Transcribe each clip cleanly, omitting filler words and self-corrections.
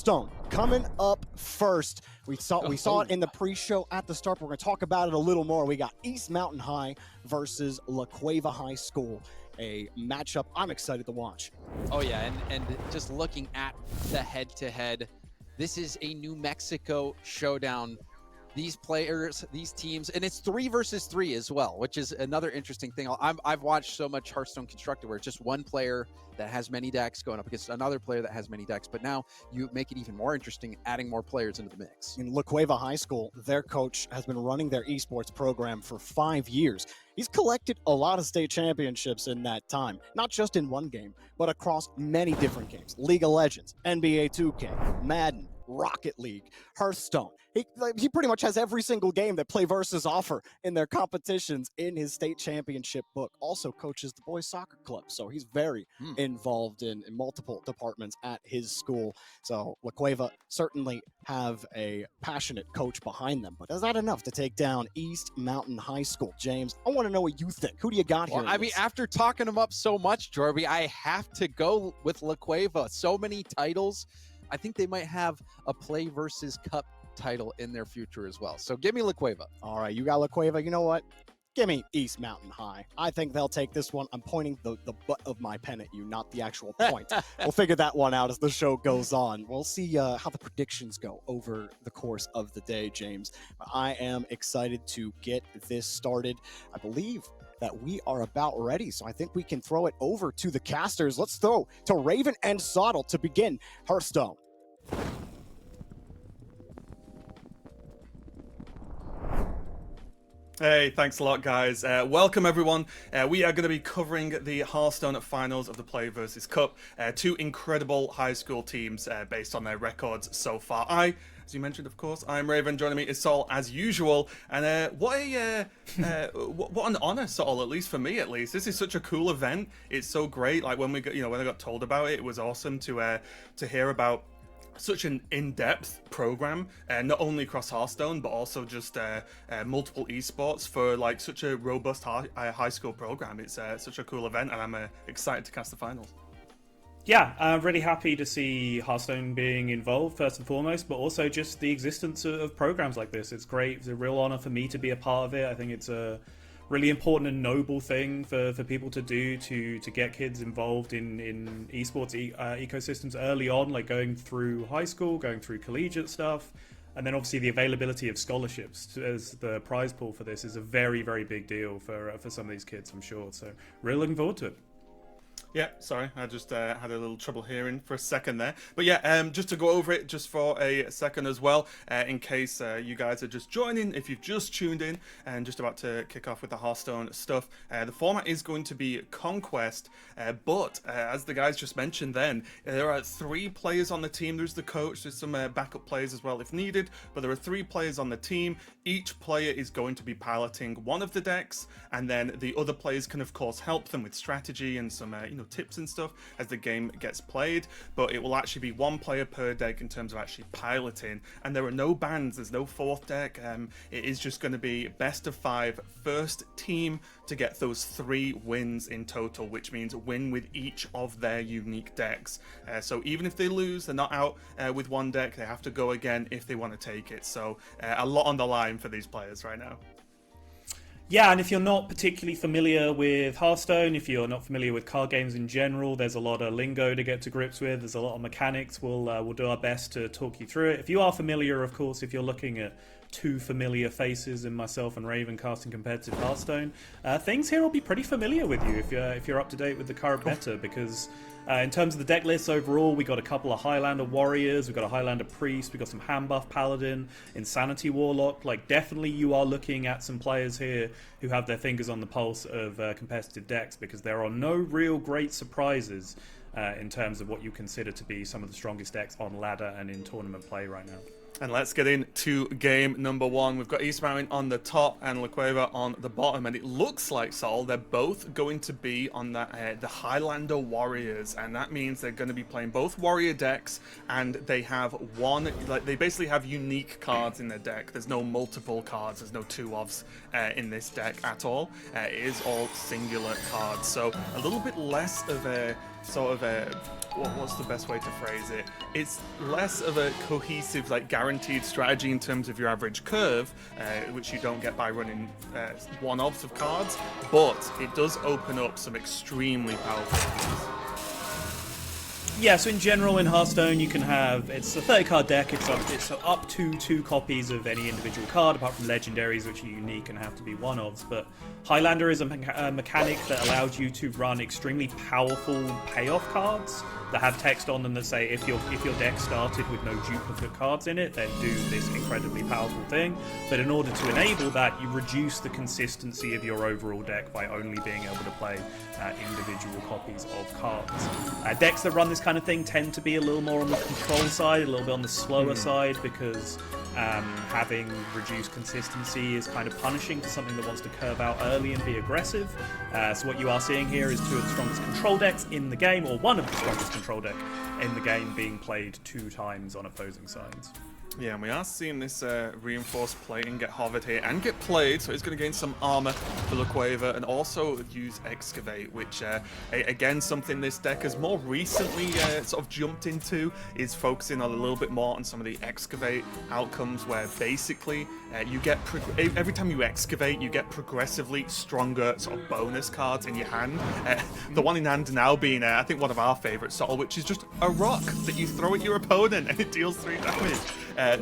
Hearthstone coming up first. We saw it in the pre-show at the start. We're going to talk about it a little more. We got East Mountain High versus La Cueva High School, a matchup I'm excited to watch. Oh yeah, and just looking at the head-to-head, this is a New Mexico showdown. These players, these teams, and it's 3 versus 3 as well, which is another interesting thing. I've watched so much Hearthstone Constructed where it's just one player that has many decks going up against another player that has many decks, but now you make it even more interesting, adding more players into the mix. In La Cueva High School, their coach has been running their esports program for 5 years. He's collected a lot of state championships in that time, not just in one game, but across many different games. League of Legends, NBA 2K, Madden, Rocket League, Hearthstone. He pretty much has every single game that PlayVS offer in their competitions in his state championship book. Also coaches the boys soccer club, so he's very involved in multiple departments at his school. So La Cueva certainly have a passionate coach behind them, but is that enough to take down East Mountain High School? James, I want to know what you think. Who do you got here? Well, I mean, after talking them up so much, Jordy, I have to go with La Cueva. So many titles. I think they might have a PlayVS Cup title in their future as well. So give me La Cueva. All right, you got La Cueva. You know what? Give me East Mountain High. I think they'll take this one. I'm pointing the butt of my pen at you, not the actual point. We'll figure that one out as the show goes on. We'll see how the predictions go over the course of the day, James. I am excited to get this started. I believe that we are about ready, so I think we can throw it over to the casters. Let's throw to Raven and SOTTLE to begin Hearthstone. Hey, thanks a lot, guys. Welcome, everyone. We are going to be covering the Hearthstone finals of the PlayVS Cup. 2 incredible high school teams based on their records so far. As you mentioned, of course, I'm Raven. Joining me is SOTTLE as usual. And what an honor, SOTTLE, at least for me, at least. This is such a cool event. It's so great. Like when I got told about it, it was awesome to hear about such an in-depth program, not only across Hearthstone but also just multiple esports for like such a robust high school program. It's such a cool event, and I'm excited to cast the finals. Yeah, I'm really happy to see Hearthstone being involved first and foremost, but also just the existence of programs like this. It's great. It's a real honor for me to be a part of it. I think it's a really important and noble thing for people to do to get kids involved in esports ecosystems early on, like going through high school, going through collegiate stuff, and then obviously the availability of scholarships as the prize pool for this is a very, very big deal for some of these kids, I'm sure. So really looking forward to it. Yeah, sorry, I just had a little trouble hearing for a second there. But yeah, just to go over it just for a second as well, in case you guys are just joining, if you've just tuned in and just about to kick off with the Hearthstone stuff, the format is going to be Conquest, but as the guys just mentioned then, there are 3 players on the team. There's the coach, there's some backup players as well if needed, but there are 3 players on the team. Each player is going to be piloting one of the decks, and then the other players can of course help them with strategy and some tips and stuff as the game gets played, but it will actually be 1 player per deck in terms of actually piloting, and there are no bans, there's no 4th deck. It is just going to be best of 5, first team to get those 3 wins in total, which means win with each of their unique decks. So even if they lose, they're not out with 1 deck, they have to go again if they want to take it. So a lot on the line for these players right now. Yeah, and if you're not particularly familiar with Hearthstone, if you're not familiar with card games in general, there's a lot of lingo to get to grips with. There's a lot of mechanics. We'll do our best to talk you through it. If you are familiar, of course, if you're looking at 2 familiar faces in myself and Raven casting competitive Hearthstone, things here will be pretty familiar with you if you're up to date with the current meta, because in terms of the deck lists overall, we got a couple of Highlander Warriors, we got a Highlander Priest, we got some hand buff Paladin, Insanity Warlock. Like, definitely you are looking at some players here who have their fingers on the pulse of competitive decks, because there are no real great surprises in terms of what you consider to be some of the strongest decks on ladder and in tournament play right now. And let's get into game number 1. We've got East Mountain on the top and La Cueva on the bottom, and it looks like, SOTTLE, they're both going to be on that the Highlander Warriors, and that means they're going to be playing both warrior decks, and they have they basically have unique cards in their deck. There's no multiple cards, there's no 2-ofs in this deck at all. It is all singular cards, so a little bit less of a sort of a what's the best way to phrase it? It's less of a cohesive, like guaranteed strategy in terms of your average curve, which you don't get by running one-offs of cards, but it does open up some extremely powerful cards. Yeah, so in general in Hearthstone you can have, it's a 30 card deck, it's up to 2 copies of any individual card, apart from legendaries which are unique and have to be one-offs, but Highlander is a mechanic that allows you to run extremely powerful payoff cards that have text on them that say if your deck started with no duplicate cards in it, then do this incredibly powerful thing. But in order to enable that, you reduce the consistency of your overall deck by only being able to play individual copies of cards. Decks that run this kind of thing tend to be a little more on the control side, a little bit on the slower side, because having reduced consistency is kind of punishing to something that wants to curve out early and be aggressive. So what you are seeing here is 2 of the strongest control decks in the game, or one of the strongest control deck in the game, being played 2 times on opposing sides. Yeah, and we are seeing this reinforced plating get hovered here and get played, so he's going to gain some armor for the Cueva and also use Excavate, which again, something this deck has more recently sort of jumped into, is focusing on a little bit more on some of the Excavate outcomes, where basically you get every time you Excavate, you get progressively stronger sort of bonus cards in your hand. The one in hand now being, I think, one of our favourites, SOTTLE, which is just a rock that you throw at your opponent and it deals 3 damage.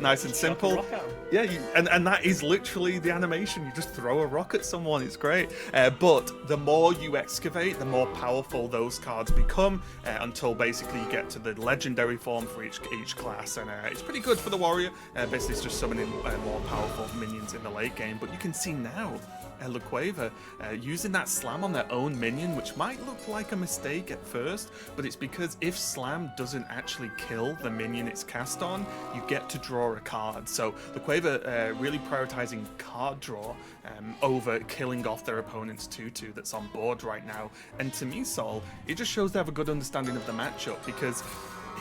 Nice and simple. Yeah, and that is literally the animation. You just throw a rock at someone. It's great. But the more you excavate, the more powerful those cards become, until basically you get to the legendary form for each class. And it's pretty good for the warrior. Basically, it's just summoning more powerful minions in the late game. But you can see now, the Cueva using that slam on their own minion, which might look like a mistake at first, but it's because if slam doesn't actually kill the minion it's cast on, you get to draw a card. So the Cueva really prioritizing card draw over killing off their opponent's 2/2 that's on board right now. And to me, Sol, it just shows they have a good understanding of the matchup, because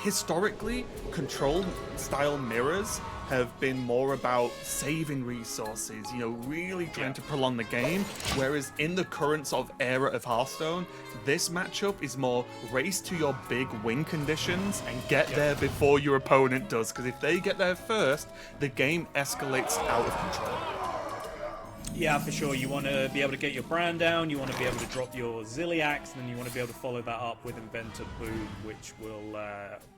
historically, control style mirrors have been more about saving resources, you know, really trying to prolong the game, whereas in the current sort of era of Hearthstone, this matchup is more race to your big win conditions and get there before your opponent does, because if they get there first, the game escalates out of control. Yeah, for sure. You want to be able to get your brand down, you want to be able to drop your Zilliax, and then you want to be able to follow that up with Inventor Boom, which will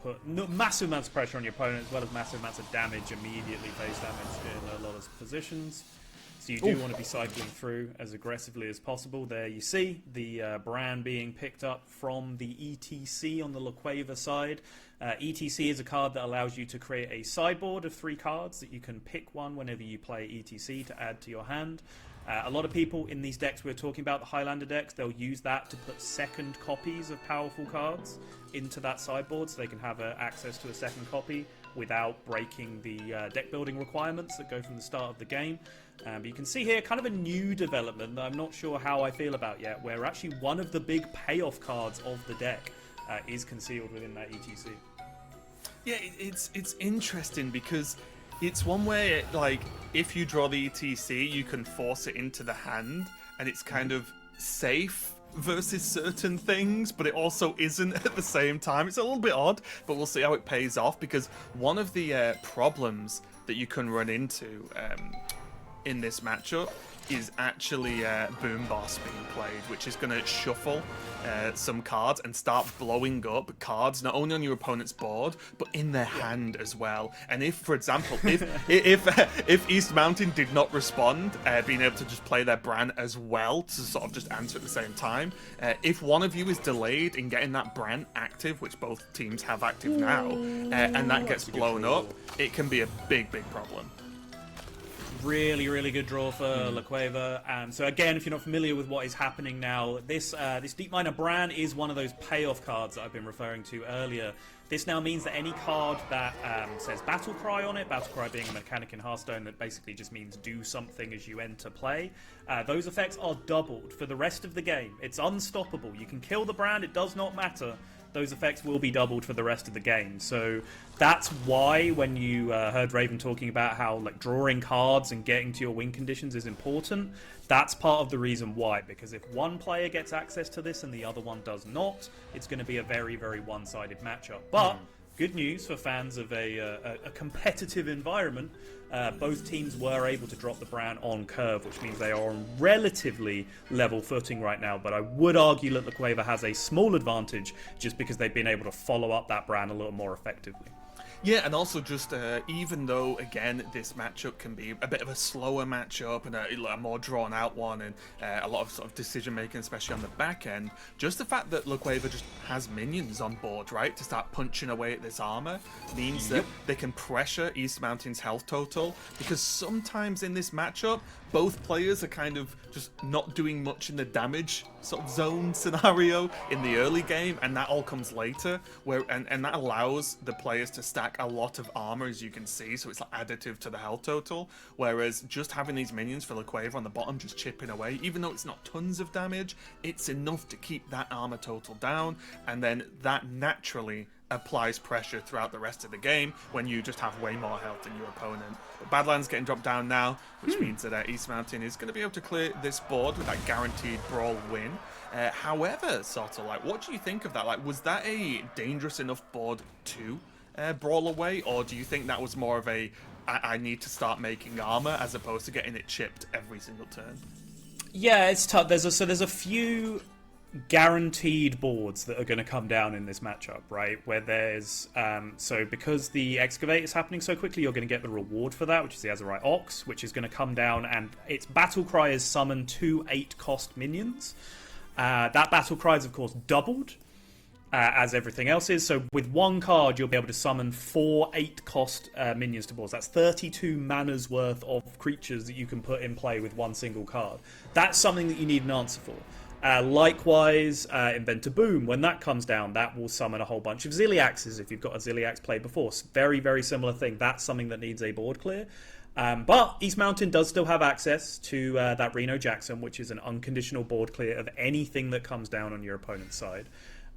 put massive amounts of pressure on your opponent, as well as massive amounts of damage, immediately face damage in a lot of positions. So you do want to be cycling through as aggressively as possible. There you see the brand being picked up from the ETC on the La Cueva side. ETC is a card that allows you to create a sideboard of 3 cards that you can pick one whenever you play ETC to add to your hand. A lot of people in these decks we're talking about, the Highlander decks, they'll use that to put second copies of powerful cards into that sideboard, so they can have access to a second copy without breaking the deck building requirements that go from the start of the game. But you can see here kind of a new development that I'm not sure how I feel about yet, where actually one of the big payoff cards of the deck is concealed within that ETC. Yeah, it's interesting, because it's one way, like, if you draw the ETC, you can force it into the hand, and it's kind of safe versus certain things, but it also isn't at the same time. It's a little bit odd, but we'll see how it pays off, because one of the problems that you can run into in this matchup is actually Boom Boss being played, which is going to shuffle some cards and start blowing up cards, not only on your opponent's board, but in their hand as well. And if, for example, if East Mountain did not respond, being able to just play their Bran as well to sort of just answer at the same time, if one of you is delayed in getting that Bran active, which both teams have active now, and that gets blown up, it can be a big problem. Really, really good draw for La Cueva. So again, if you're not familiar with what is happening now, this Deep Miner Bran is one of those payoff cards that I've been referring to earlier. This now means that any card that says Battle Cry on it, Battle Cry being a mechanic in Hearthstone that basically just means do something as you enter play, those effects are doubled for the rest of the game. It's unstoppable. You can kill the Bran, it does not matter. those effects will be doubled for the rest of the game. So that's why when you heard Raven talking about how like drawing cards and getting to your win conditions is important, that's part of the reason why. Because if one player gets access to this and the other one does not, it's going to be a very, very one-sided matchup. But good news for fans of a competitive environment. Both teams were able to drop the brand on curve, which means they are on relatively level footing right now. But I would argue that the Cueva has a small advantage just because they've been able to follow up that brand a little more effectively. Yeah, and also just even though, again, this matchup can be a bit of a slower matchup and a more drawn-out one and a lot of sort of decision-making, especially on the back end, just the fact that Cueva just has minions on board, right, to start punching away at this armor means that they can pressure East Mountain's health total, because sometimes in this matchup, both players are kind of just not doing much in the damage sort of zone scenario in the early game, and that all comes later, and that allows the players to stack a lot of armor, as you can see, so it's like additive to the health total, whereas just having these minions for Cueva on the bottom just chipping away, even though it's not tons of damage, it's enough to keep that armor total down, and then that naturally applies pressure throughout the rest of the game when you just have way more health than your opponent. But Badlands getting dropped down now, which means that East Mountain is going to be able to clear this board with that guaranteed brawl win. However, SOTTLE, like, what do you think of that? Like, was that a dangerous enough board to brawl away, or do you think that was more of a I need to start making armor as opposed to getting it chipped every single turn? Yeah, it's tough. There's a few guaranteed boards that are going to come down in this matchup, right? Where there's so because the excavate is happening so quickly, you're going to get the reward for that, which is the Azerite Ox, which is going to come down, and its battle cry is summon 2 8-cost minions. That battle cry is of course doubled as everything else is. So with one card, you'll be able to summon 4 8-cost minions to boards. That's 32 mana's worth of creatures that you can put in play with one single card. That's something that you need an answer for. Likewise, Inventor Boom, when that comes down, that will summon a whole bunch of Ziliaxes if you've got a Ziliax play before. Very, very similar thing. That's something that needs a board clear. But East Mountain does still have access to that Reno Jackson, which is an unconditional board clear of anything that comes down on your opponent's side.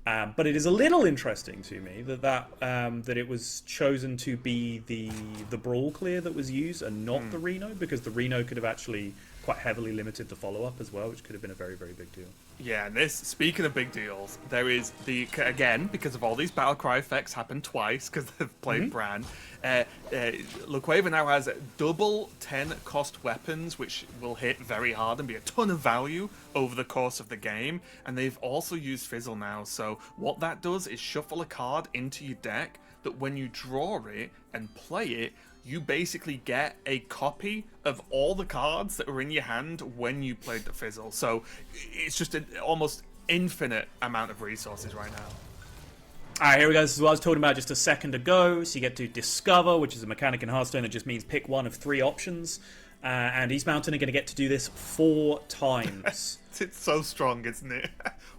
But it is a little interesting to me that it was chosen to be the Brawl clear that was used and not the Reno, because the Reno could have actually quite heavily limited the follow-up as well, which could have been a very, very big deal. Yeah, and speaking of big deals, there is again, because of all these battle cry effects happen twice because they've played Bran, Cueva now has double 10-cost weapons, which will hit very hard and be a ton of value over the course of the game, and they've also used Fizzle now, so what that does is shuffle a card into your deck that when you draw it and play it, you basically get a copy of all the cards that were in your hand when you played the Fizzle. So it's just an almost infinite amount of resources right now. Alright, here we go. This is what I was talking about just a second ago. So you get to Discover, which is a mechanic in Hearthstone that just means pick one of 3 options. And East Mountain are going to get to do this 4 times. It's so strong, isn't it?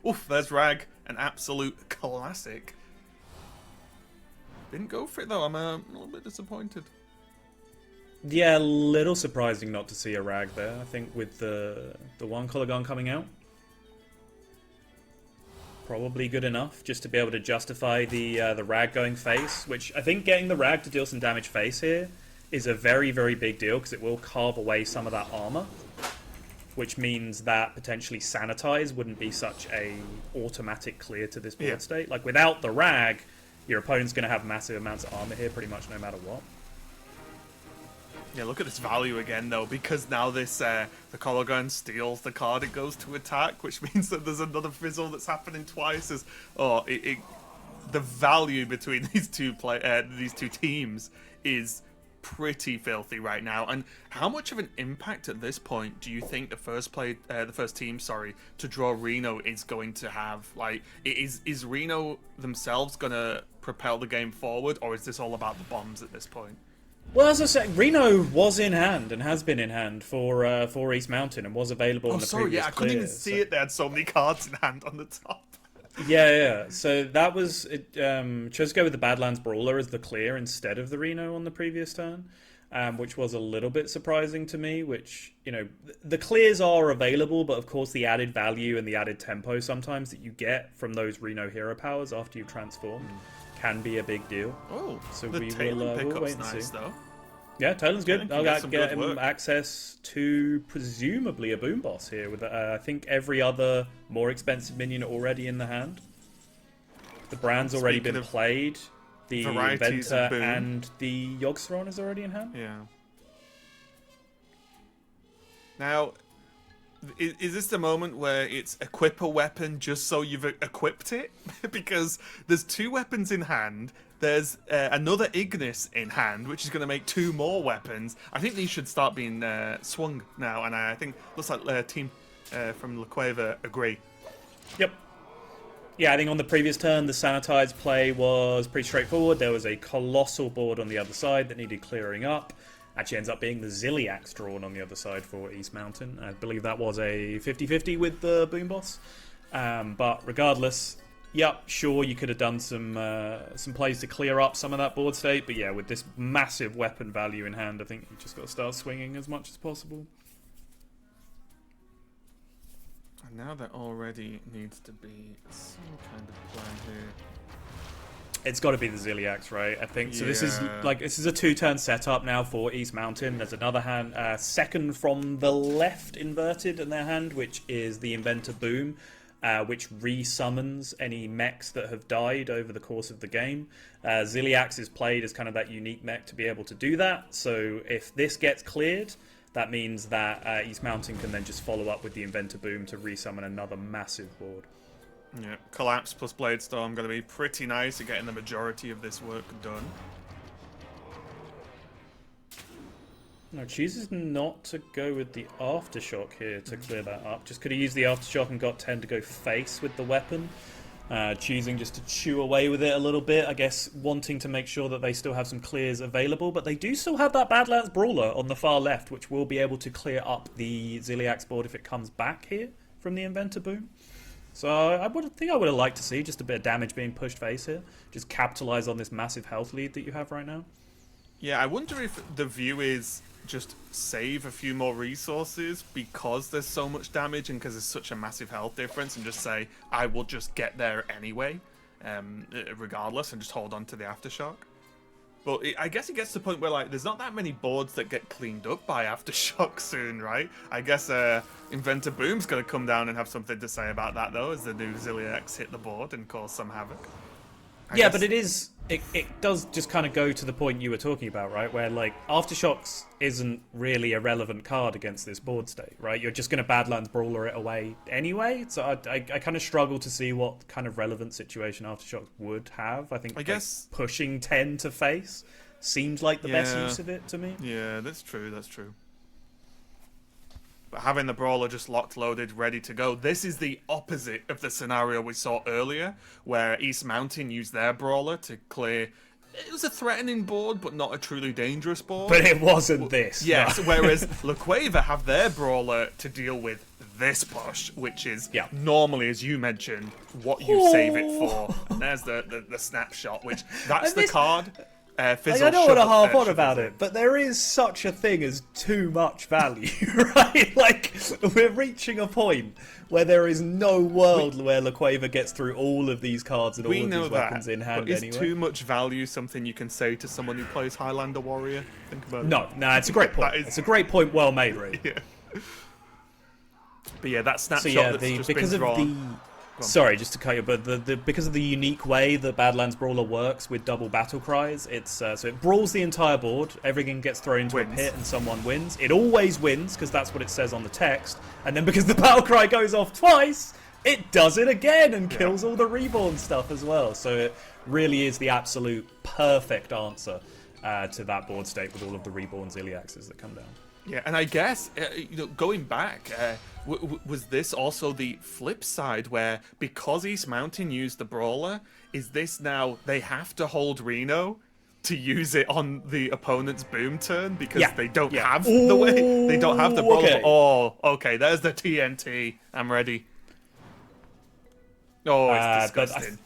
Oof, there's Rag, an absolute classic. Didn't go for it, though. I'm a little bit disappointed. Yeah, a little surprising not to see a Rag there. I think with the one color gun coming out, probably good enough just to be able to justify the Rag going face, which I think getting the Rag to deal some damage face here is a very, very big deal because it will carve away some of that armor, which means that potentially Sanitize wouldn't be such a automatic clear to this board state. Like without the Rag, your opponent's going to have massive amounts of armor here pretty much no matter what. Yeah, look at this value again, though, because now this the collar gun steals the card it goes to attack, which means that there's another Fizzle that's happening twice. The value between these two teams is pretty filthy right now. And how much of an impact at this point do you think the first team to draw Reno is going to have? Like, is Reno themselves gonna propel the game forward, or is this all about the bombs at this point? Well, as I said, Reno was in hand and has been in hand for East Mountain and was available in the previous I couldn't even see it. They had so many cards in hand on the top. Yeah. So that was it. Chose to go with the Badlands Brawler as the clear instead of the Reno on the previous turn. which was a little bit surprising to me, which, you know, the clears are available, but of course the added value and the added tempo sometimes that you get from those Reno hero powers after you've transformed can be a big deal. Oh, so the we'll pickup's wait and nice, see. though. Yeah, Talon's good. Talon I'll can get get him work. access to presumably a boom boss here with I think every other more expensive minion already in the hand. The brand's already Speaking been of played. The varieties of Inventor boom. and the Yogg-Saron is already in hand. Yeah. Now, is this the moment where it's equip a weapon just so you've equipped it? Because there's 2 weapons in hand. There's another Ignis in hand, which is going to make 2 more weapons. I think these should start being swung now, and I think looks like team from Cueva agree. Yep. Yeah, I think on the previous turn, the Sanitized play was pretty straightforward. There was a colossal board on the other side that needed clearing up. Actually ends up being the Ziliax drawn on the other side for East Mountain. I believe that was a 50-50 with the Boom Boss. But regardless, yep, sure, you could have done some plays to clear up some of that board state. But yeah, with this massive weapon value in hand, I think you just got to start swinging as much as possible. And now there already needs to be some kind of plan here. It's got to be the Ziliax, right? I think so. This is Yeah. this is a 2-turn setup now for East Mountain. There's another hand, second from the left inverted in their hand, which is the Inventor Boom, which re-summons any mechs that have died over the course of the game. Ziliax is played as kind of that unique mech to be able to do that. So if this gets cleared, that means that East Mountain can then just follow up with the Inventor Boom to re-summon another massive board. Yeah, Collapse plus Bladestorm going to be pretty nice at getting the majority of this work done. No, chooses not to go with the Aftershock here to clear that up. Just could have used the Aftershock and got 10 to go face with the weapon. Choosing just to chew away with it a little bit, I guess, wanting to make sure that they still have some clears available. But they do still have that Badlands Brawler on the far left, which will be able to clear up the Ziliax board if it comes back here from the Inventor Boom. So I would have liked to see just a bit of damage being pushed face here. Just capitalize on this massive health lead that you have right now. Yeah, I wonder if the view is just save a few more resources because there's so much damage and because there's such a massive health difference, and just say, I will just get there anyway, regardless, and just hold on to the Aftershock. But I guess it gets to the point where, like, there's not that many boards that get cleaned up by Aftershock soon, right? I guess Inventor Boom's going to come down and have something to say about that, though, as the new Ziliax hit the board and cause some havoc. Yeah, but it does just kind of go to the point you were talking about, right? Where, like, Aftershocks isn't really a relevant card against this board state, right? You're just going to Badlands Brawler it away anyway. So I kind of struggle to see what kind of relevant situation Aftershocks would have. I think guess pushing 10 to face seems like the best use of it to me. Yeah, that's true, that's true. But having the Brawler just locked, loaded, ready to go, this is the opposite of the scenario we saw earlier, where East Mountain used their Brawler to clear... It was a threatening board, but not a truly dangerous board. But it wasn't this. Yes, no. whereas Cueva have their Brawler to deal with this push, which is normally, as you mentioned, what you save it for. And there's the snapshot, which that's the card... I don't want to harp on about it, but there is such a thing as too much value, right? Like, we're reaching a point where there is no world where Cueva gets through all of these cards and all of these weapons in hand but anyway. Is too much value something you can say to someone who plays Highlander Warrior? Think about it. No, it's a great point. It's a great point, well made, really. Yeah. But yeah, that snapshot that's just been drawn... Sorry, just to cut you, but because of the unique way that Badlands Brawler works with double battle cries, it's so it brawls the entire board. Everything gets thrown into a pit, and someone wins. It always wins because that's what it says on the text. And then because the battle cry goes off twice, it does it again and kills all the reborn stuff as well. So it really is the absolute perfect answer to that board state with all of the reborn Ziliaxes that come down. Yeah, and I guess, going back, was this also the flip side where, because East Mountain used the Brawler, is this now they have to hold Reno to use it on the opponent's boom turn because they don't have the way? They don't have the Brawler. Okay. Oh, okay, there's the TNT. I'm ready. Oh, it's disgusting.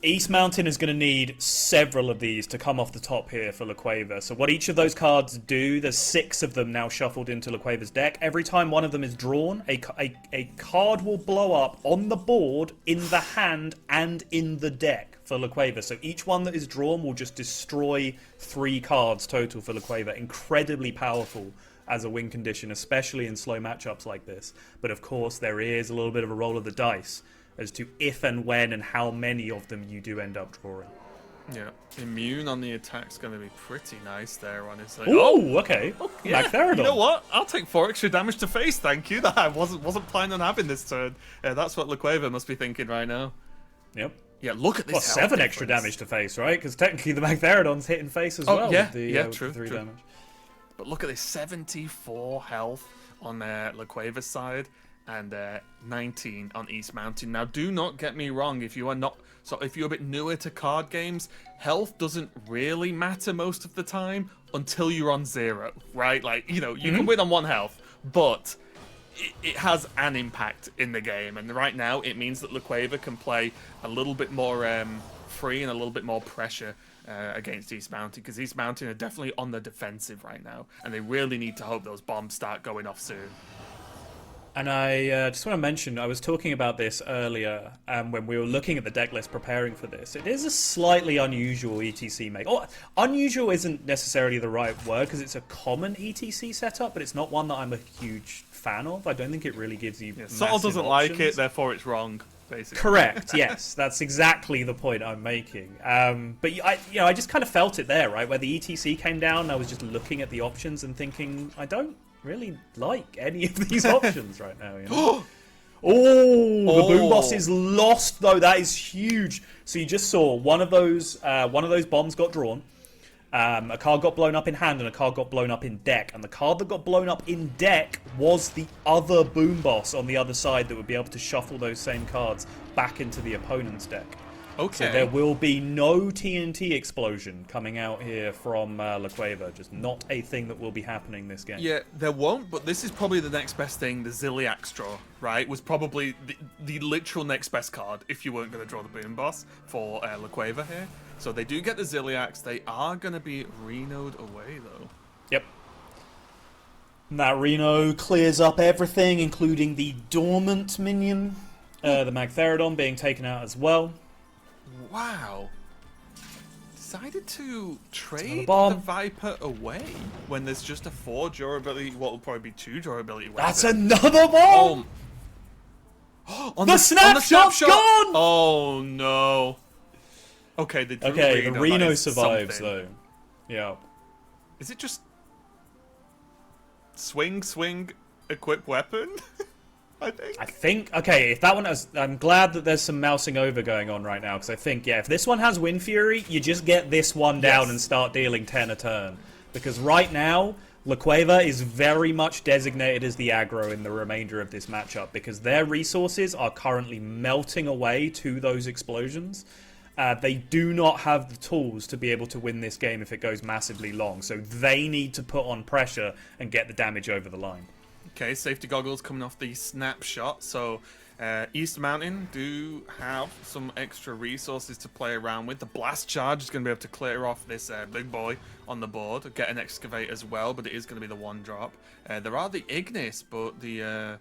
East Mountain is going to need several of these to come off the top here for La Cueva. So what each of those cards do, there's 6 of them now shuffled into La Cueva's deck. Every time one of them is drawn, a card will blow up on the board, in the hand, and in the deck for La Cueva. So each one that is drawn will just destroy 3 cards total for La Cueva. Incredibly powerful as a win condition, especially in slow matchups like this. But of course, there is a little bit of a roll of the dice as to if and when and how many of them you do end up drawing. Yeah, immune on the attack's going to be pretty nice there, honestly. Ooh, okay. Yeah, Magtheridon. you know what? I'll take 4 extra damage to face, thank you. That I wasn't planning on having this turn. That's what La Cueva must be thinking right now. Yep. Yeah, look at this. Well, 7 extra damage to face, right? Because technically the Magtheridon's hitting face as well. Yeah, with the, yeah, with true, the 3 true. damage. But look at this, 74 health on La Cueva's side, and 19 on East Mountain. Now, do not get me wrong. If you're a bit newer to card games, health doesn't really matter most of the time until you're on 0, right? Like, you know, you can win on 1 health, but it has an impact in the game. And right now, it means that La Cueva can play a little bit more free and a little bit more pressure against East Mountain, because East Mountain are definitely on the defensive right now, and they really need to hope those bombs start going off soon. And I just want to mention, I was talking about this earlier when we were looking at the deck list preparing for this. It is a slightly unusual ETC make. Oh, unusual isn't necessarily the right word because it's a common ETC setup, but it's not one that I'm a huge fan of. I don't think it really gives you SOTTLE doesn't like it, therefore it's wrong, basically. Correct, yes. That's exactly the point I'm making. But I just kind of felt it there, right? Where the ETC came down, I was just looking at the options and thinking, I don't really like any of these options right now. You know? The boom boss is lost though. That is huge. So you just saw one of those bombs got drawn. A card got blown up in hand and a card got blown up in deck. And the card that got blown up in deck was the other boom boss on the other side that would be able to shuffle those same cards back into the opponent's deck. Okay. So there will be no TNT explosion coming out here from La Cueva. Just not a thing that will be happening this game. Yeah, there won't, but this is probably the next best thing. The Ziliax draw, right, was probably the literal next best card if you weren't going to draw the boom boss for La Cueva here. So they do get the Ziliax. They are going to be Reno'd away, though. Yep. And that Reno clears up everything, including the dormant minion. The Magtheridon being taken out as well. Wow. Decided to trade bomb. the Viper away when there's just a 4 durability, what will probably be 2 durability weapon. That's another bomb! On the snapshot's gone! Oh no. Okay, the Reno survives though. Yeah. Is it just swing, equip weapon? I think. Okay, if that one has, I'm glad that there's some mousing over going on right now, because I think, yeah, if this one has Wind Fury, you just get this one down and start dealing 10 a turn. Because right now, La Cueva is very much designated as the aggro in the remainder of this matchup, because their resources are currently melting away to those explosions. They do not have the tools to be able to win this game if it goes massively long, so they need to put on pressure and get the damage over the line. Okay, safety goggles coming off the snapshot. So East Mountain do have some extra resources to play around with. The blast charge is going to be able to clear off this big boy on the board. Get an excavate as well, but it is going to be the 1 drop. There are the Ignis, but the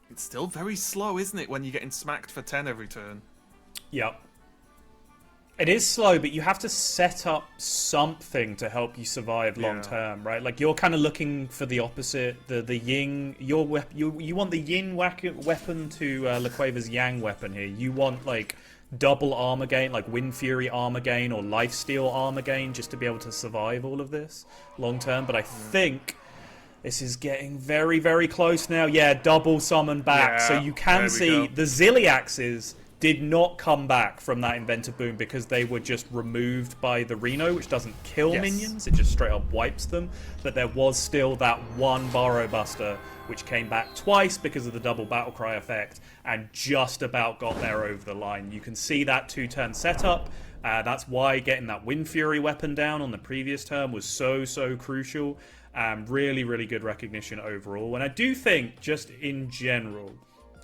it's still very slow, isn't it, when you're getting smacked for 10 every turn? Yep. It is slow, but you have to set up something to help you survive long term, right? Like you're kind of looking for the opposite, the yin. You want the yin weapon to La Cueva's yang weapon here. You want like double armor gain, like Wind Fury armor gain or Lifesteal armor gain, just to be able to survive all of this long term. But I think this is getting very, very close now. Yeah, double summon back, so you can see the Ziliaxes did not come back from that Inventor Boom because they were just removed by the Reno, which doesn't kill minions, it just straight up wipes them. But there was still that 1 Burrow Buster, which came back twice because of the double Battle Cry effect, and just about got there over the line. You can see that 2-turn setup. That's why getting that Wind Fury weapon down on the previous turn was so crucial. Really, really good recognition overall. And I do think, just in general,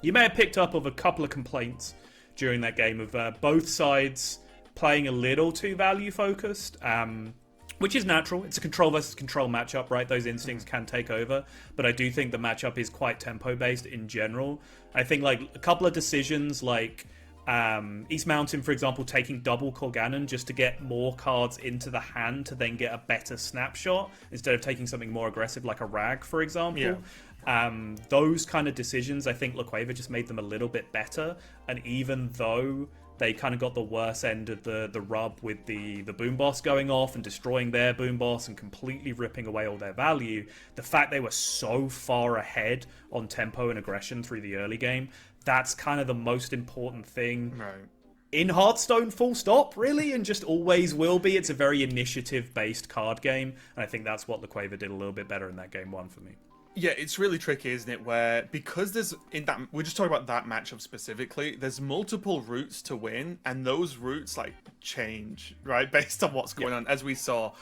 you may have picked up of a couple of complaints during that game of both sides playing a little too value focused. Which is natural. It's a control versus control matchup, right? Those instincts can take over. But I do think the matchup is quite tempo-based in general. I think like a couple of decisions like East Mountain, for example, taking double Corganon just to get more cards into the hand to then get a better snapshot instead of taking something more aggressive like a Rag, for example. Yeah. Those kind of decisions, I think LaQueva just made them a little bit better. And even though they kind of got the worst end of the rub with the boom boss going off and destroying their boom boss and completely ripping away all their value, the fact they were so far ahead on tempo and aggression through the early game, that's kind of the most important thing in Hearthstone, full stop, really, and just always will be. It's a very initiative-based card game, and I think that's what LaQueva did a little bit better in that game one for me. Yeah, it's really tricky, isn't it? Where because we're just talking about that matchup specifically. There's multiple routes to win, and those routes like change, right, based on what's going on. As we saw,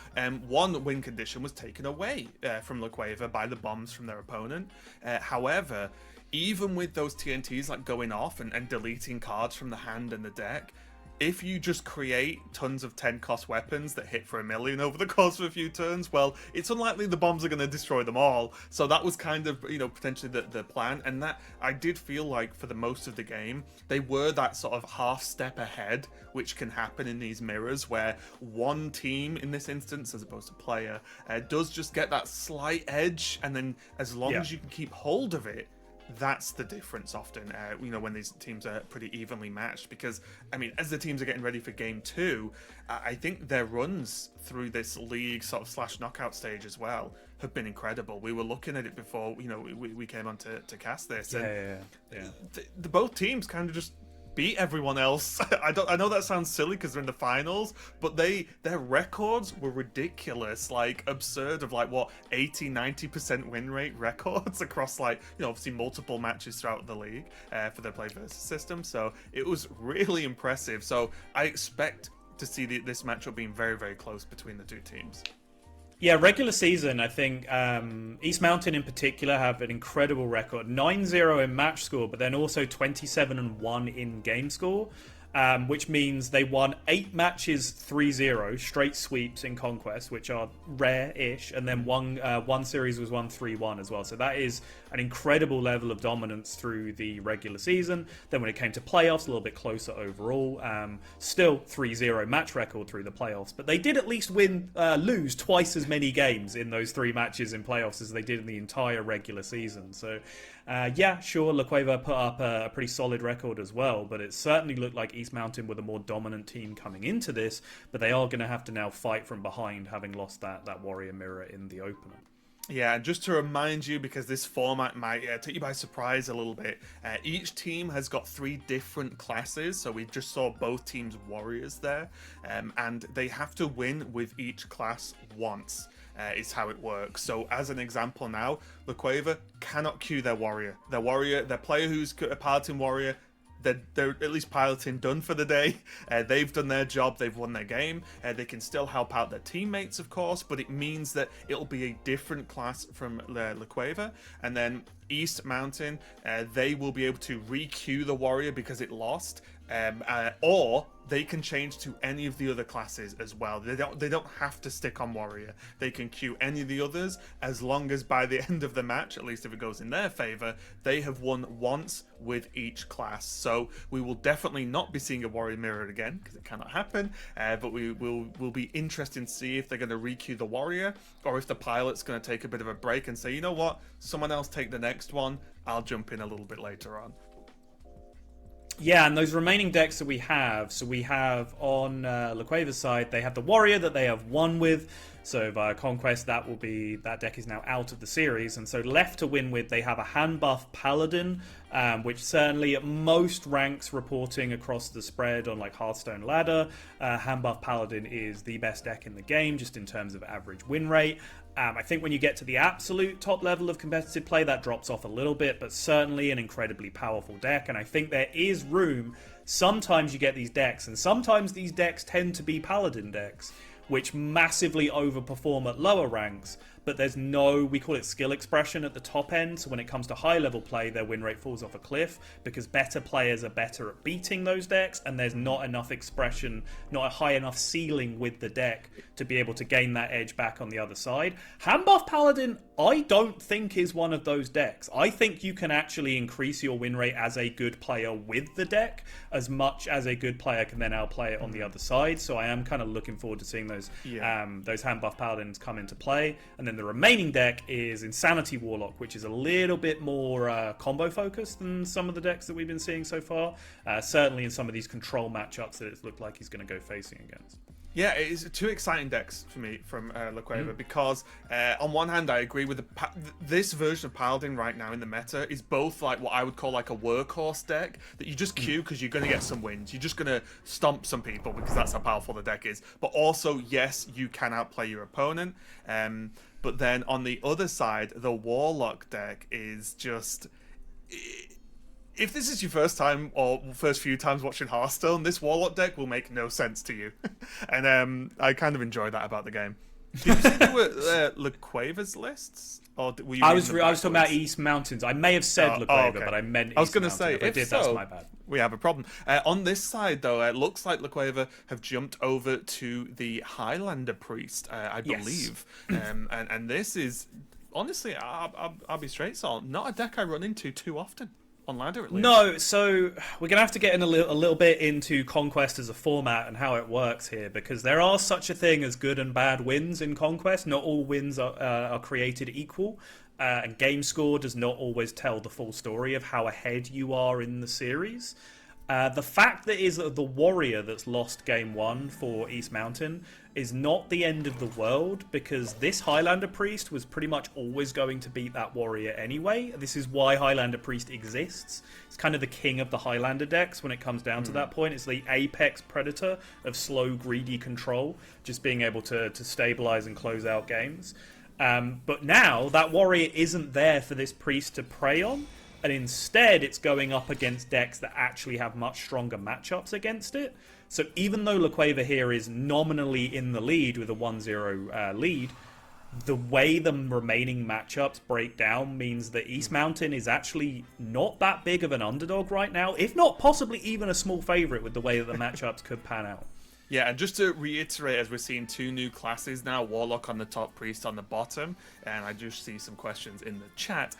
one win condition was taken away from LaQueva by the bombs from their opponent. However, even with those TNTs like going off and deleting cards from the hand and the deck, if you just create tons of 10-cost weapons that hit for 1 million over the course of a few turns, well, it's unlikely the bombs are going to destroy them all. So that was kind of, potentially the plan. And that I did feel like for the most of the game, they were that sort of half step ahead, which can happen in these mirrors where one team, in this instance, as opposed to player, does just get that slight edge. And then as long as you can keep hold of it, that's the difference often, when these teams are pretty evenly matched. Because, I mean, as the teams are getting ready for game 2, I think their runs through this league sort of / knockout stage as well have been incredible. We were looking at it before, we came on to cast this. And the both teams kind of just beat everyone else. I know that sounds silly because they're in the finals, but their records were ridiculous, like absurd, of like what 80-90% win rate records across obviously multiple matches throughout the league for their PlayVS system. So it was really impressive. So I expect to see this matchup being very, very close between the two teams. Yeah, regular season, I think East Mountain in particular have an incredible record. 9-0 in match score, but then also 27-1 in game score, which means they won 8 matches 3-0, straight sweeps in Conquest, which are rare-ish, and then one series was won 3-1 as well. So that is an incredible level of dominance through the regular season. Then when it came to playoffs, a little bit closer overall. Still 3-0 match record through the playoffs, but they did at least lose twice as many games in those 3 matches in playoffs as they did in the entire regular season. So sure, LaQueva put up a pretty solid record as well, but it certainly looked like East Mountain were the more dominant team coming into this, but they are going to have to now fight from behind, having lost that Warrior Mirror in the opener. Yeah, and just to remind you, because this format might take you by surprise a little bit, each team has got 3 different classes. So we just saw both teams' warriors there, and they have to win with each class once. Is how it works. So as an example now, LaQueva cannot queue their warrior. Their player who's a piloting warrior, they're at least piloting done for the day. They've done their job. They've won their game. They can still help out their teammates, of course, but it means that it'll be a different class from LaQueva. And then East Mountain, they will be able to re-queue the warrior because it lost. Or they can change to any of the other classes as well. They don't have to stick on warrior. They can queue any of the others as long as by the end of the match, at least if it goes in their favor, they have won once with each class. So we will definitely not be seeing a warrior mirror again because it cannot happen. But we'll be interested to see if they're going to re-queue the warrior or if the pilot's going to take a bit of a break and say, you know what, someone else take the next one. I'll jump in a little bit later on. Yeah, and those remaining decks that we have, so we have on LaQueva's side, they have the Warrior that they have won with, so via Conquest, that deck is now out of the series, and so left to win with, they have a hand buff Paladin, which certainly at most ranks reporting across the spread on like Hearthstone ladder. Hand buff Paladin is the best deck in the game, just in terms of average win rate. I think when you get to the absolute top level of competitive play, that drops off a little bit, but certainly an incredibly powerful deck. And I think there is room. Sometimes you get these decks, and sometimes these decks tend to be Paladin decks, which massively overperform at lower ranks. but there's no, we call it skill expression at the top end. So when it comes to high level play, their win rate falls off a cliff because better players are better at beating those decks, and there's not enough expression, not a high enough ceiling with the deck to be able to gain that edge back on the other side. Handbuff Paladin, I don't think is one of those decks. I think you can actually increase your win rate as a good player with the deck as much as a good player can then outplay it on the other side. So I am kind of looking forward to seeing those Handbuff Paladins come into play. And then the remaining deck is Insanity Warlock, which is a little bit more combo focused than some of the decks that we've been seeing so far. Certainly in some of these control matchups that it looked like he's going to go facing against. Yeah, it is two exciting decks for me from La Cueva because on one hand I agree with this version of Paladin right now in the meta is both like what I would call like a workhorse deck that you just queue because you're going to get some wins. You're just going to stomp some people because that's how powerful the deck is. But also, yes, you can outplay your opponent. But then on the other side, the Warlock deck is just... If this is your first time or first few times watching Hearthstone, this Warlock deck will make no sense to you. And I kind of enjoy that about the game. Did you say there were La Cueva's lists? Or were you I was talking about East Mountains. I may have said La Cueva, but I meant East I was going to Mountains. say, if I did, so, that's my bad. We have a problem. On this side, though, it looks like La Cueva have jumped over to the Highlander Priest, I believe. And this is, honestly, I'll be straight, so not a deck I run into too often. On ladder, at least. No, so we're going to have to get in a little bit into Conquest as a format and how it works here, because there are such a thing as good and bad wins in Conquest. Not all wins are created equal, and game score does not always tell the full story of how ahead you are in the series. The fact that is the warrior that's lost game one for East Mountain is not the end of the world, because this Highlander Priest was pretty much always going to beat that warrior anyway. This is why Highlander Priest exists. It's kind of the king of the Highlander decks when it comes down to that point. It's the apex predator of slow, greedy control, just being able to stabilize and close out games. But now that warrior isn't there for this priest to prey on, and instead it's going up against decks that actually have much stronger matchups against it. So even though La Cueva here is nominally in the lead with a 1-0 lead, the way the remaining matchups break down means that East Mountain is actually not that big of an underdog right now, if not possibly even a small favourite with the way that the matchups could pan out. Yeah, and just to reiterate, as we're seeing two new classes now, Warlock on the top, Priest on the bottom, and I just see some questions in the chat.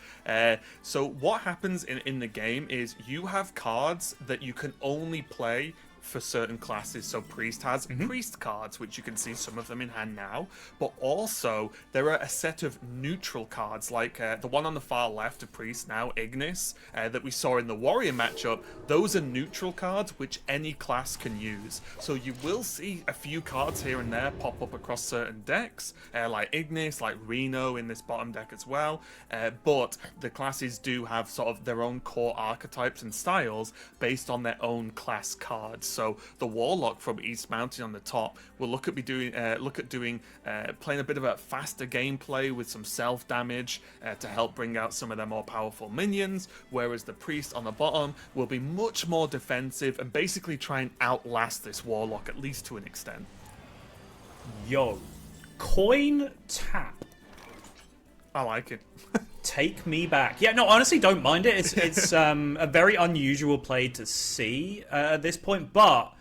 So what happens in the game is you have cards that you can only play for certain classes. So Priest has Priest cards, which you can see some of them in hand now, but also there are a set of neutral cards, like the one on the far left of Priest now, Ignis, that we saw in the Warrior matchup. Those are neutral cards which any class can use. So you will see a few cards here and there pop up across certain decks, like Ignis, like Reno in this bottom deck as well, but the classes do have sort of their own core archetypes and styles based on their own class cards. So the Warlock from East Mountain on the top will look at playing a bit of a faster gameplay with some self damage to help bring out some of their more powerful minions, whereas the Priest on the bottom will be much more defensive and basically try and outlast this Warlock, at least to an extent. Yo, coin tap. I like it. Take me back. Yeah, no, honestly, don't mind it. It's a very unusual play to see at this point, but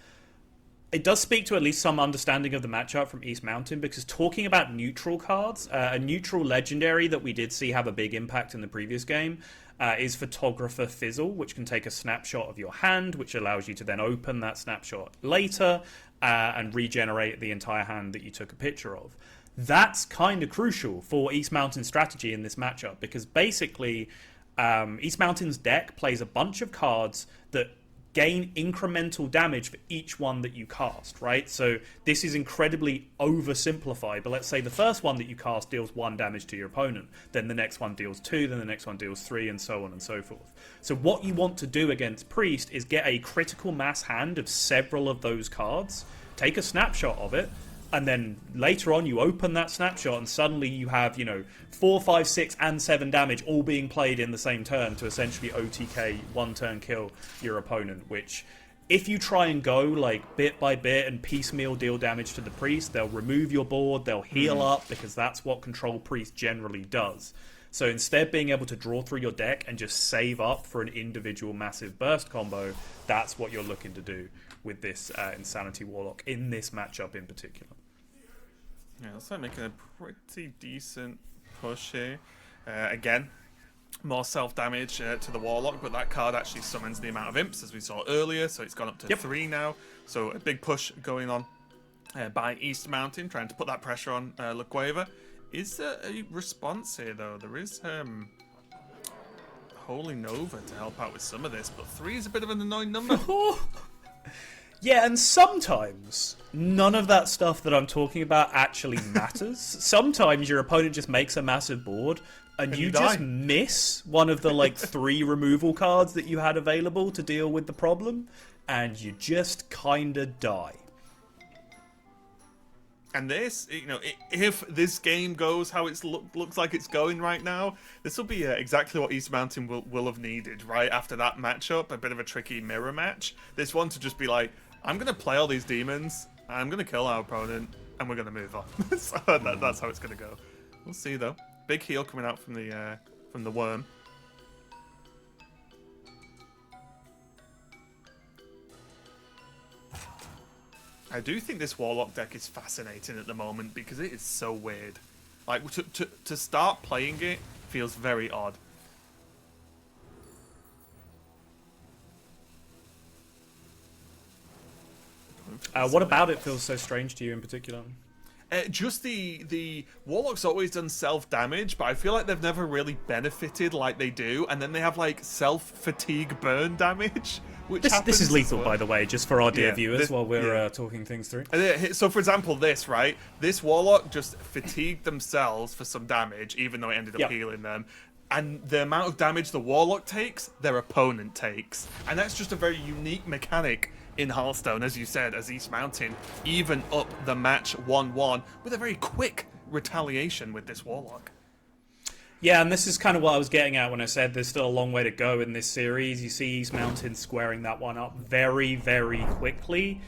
it does speak to at least some understanding of the matchup from East Mountain, because talking about neutral cards, a neutral legendary that we did see have a big impact in the previous game is Photographer Fizzle, which can take a snapshot of your hand, which allows you to then open that snapshot later and regenerate the entire hand that you took a picture of. That's kind of crucial for East Mountain's strategy in this matchup, because basically East Mountain's deck plays a bunch of cards that gain incremental damage for each one that you cast, right? So this is incredibly oversimplified, but let's say the first one that you cast deals 1 damage to your opponent, then the next one deals 2, then the next one deals 3, and so on and so forth. So what you want to do against Priest is get a critical mass hand of several of those cards, take a snapshot of it, and then later on you open that snapshot and suddenly you have, 4, 5, 6, and 7 damage all being played in the same turn to essentially OTK, one turn kill your opponent, which if you try and go like bit by bit and piecemeal deal damage to the priest, they'll remove your board, they'll heal up, because that's what control priest generally does. So instead being able to draw through your deck and just save up for an individual massive burst combo, that's what you're looking to do with this Insanity Warlock in this matchup in particular. Yeah, looks like making a pretty decent push here. Again, more self-damage to the Warlock, but that card actually summons the amount of imps, as we saw earlier, so it's gone up to 3 now. So a big push going on by East Mountain, trying to put that pressure on Cueva. Is there a response here, though? There is Holy Nova to help out with some of this, but 3 is a bit of an annoying number. Yeah, and sometimes none of that stuff that I'm talking about actually matters. Sometimes your opponent just makes a massive board and you just miss one of the like 3 removal cards that you had available to deal with the problem, and you just kinda die. And this, if this game goes how it looks like it's going right now, this will be exactly what East Mountain will have needed, right? After that matchup, a bit of a tricky mirror match. This one to just be like, I'm going to play all these demons, I'm going to kill our opponent, and we're going to move on. So that's how it's going to go. We'll see, though. Big heal coming out from the worm. I do think this Warlock deck is fascinating at the moment because it is so weird. Like, to start playing it feels very odd. What about it feels so strange to you in particular? Just the Warlock's always done self-damage, but I feel like they've never really benefited like they do, and then they have like self-fatigue burn damage, which this is lethal, by the way, just for our dear viewers while we're talking things through. So for example, this Warlock just fatigued themselves for some damage, even though it ended up healing them. And the amount of damage the Warlock takes, their opponent takes. And that's just a very unique mechanic in Hearthstone, as you said, as East Mountain even up the match 1-1 with a very quick retaliation with this Warlock. Yeah, and this is kind of what I was getting at when I said there's still a long way to go in this series. You see East Mountain squaring that one up very, very quickly.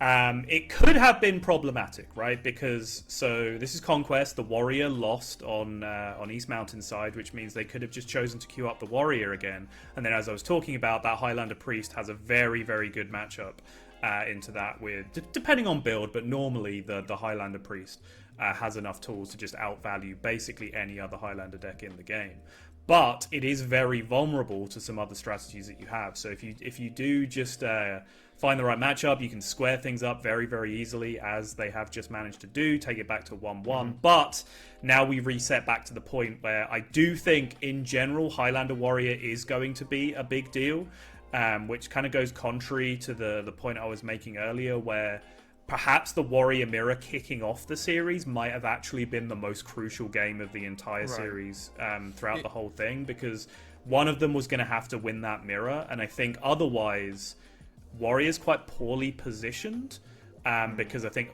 It could have been problematic, right? Because, so this is Conquest. The Warrior lost on East Mountain's side, which means they could have just chosen to queue up the Warrior again. And then, as I was talking about, that Highlander Priest has a very, very good matchup into that with, depending on build, but normally the Highlander Priest has enough tools to just outvalue basically any other Highlander deck in the game. But it is very vulnerable to some other strategies that you have. So if you do just find the right matchup, you can square things up very, very easily, as they have just managed to do, take it back to 1-1. But now we reset back to the point where I do think, in general, Highlander Warrior is going to be a big deal, which kind of goes contrary to the point I was making earlier, where perhaps the Warrior Mirror kicking off the series might have actually been the most crucial game of the entire series throughout the whole thing, because one of them was going to have to win that mirror, and I think otherwise Warrior's quite poorly positioned, because I think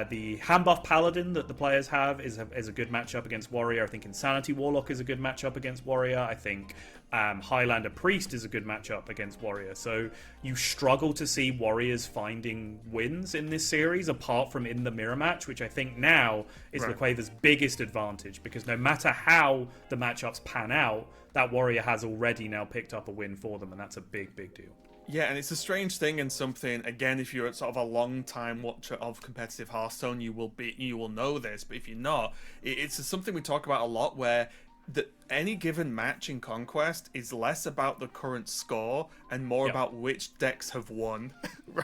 the hand buff Paladin that the players have is a good matchup against Warrior. I think Insanity Warlock is a good matchup against Warrior. I think Highlander Priest is a good matchup against Warrior. So you struggle to see Warriors finding wins in this series, apart from in the mirror match, which I think now is Cueva's biggest advantage, because no matter how the matchups pan out, that Warrior has already now picked up a win for them, and that's a big, big deal. Yeah, and it's a strange thing, and something, again, if you're sort of a long-time watcher of competitive Hearthstone, you will know this, but if you're not, it's something we talk about a lot, where any given match in Conquest is less about the current score and more about which decks have won,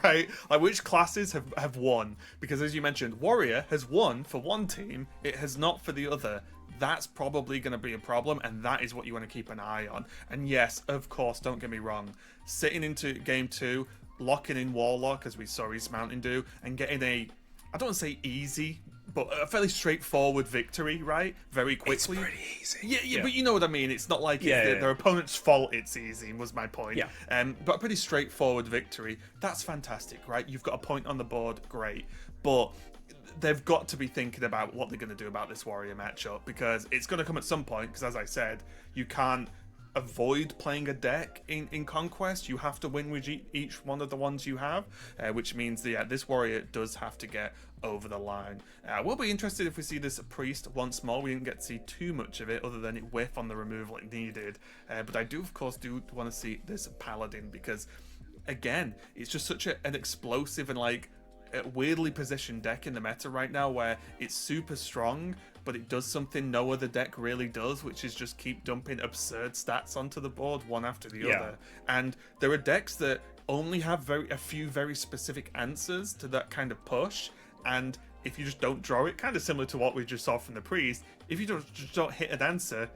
right? Like, which classes have won, because as you mentioned, Warrior has won for one team, it has not for the other. That's probably going to be a problem, and that is what you want to keep an eye on. And yes, of course, don't get me wrong, sitting into game 2, locking in Warlock, as we saw East Mountain do, and getting I don't want to say easy, but a fairly straightforward victory, right? Very quickly. It's pretty easy. Yeah, but you know what I mean. It's not like their opponent's fault it's easy, was my point. Yeah. But a pretty straightforward victory. That's fantastic, right? You've got a point on the board, great. But they've got to be thinking about what they're going to do about this Warrior matchup, because it's going to come at some point, because as I said, you can't avoid playing a deck in Conquest. You have to win with each one of the ones you have, which means that this warrior does have to get over the line. We'll be interested if we see this priest once more. We didn't get to see too much of it other than it whiff on the removal it needed, but I do of course want to see this paladin, because again, it's just such an explosive and like a weirdly positioned deck in the meta right now, where it's super strong, but it does something no other deck really does, which is just keep dumping absurd stats onto the board one after the other. And there are decks that only have a few very specific answers to that kind of push, and if you just don't draw it, kind of similar to what we just saw from the priest, if you just don't hit an answer,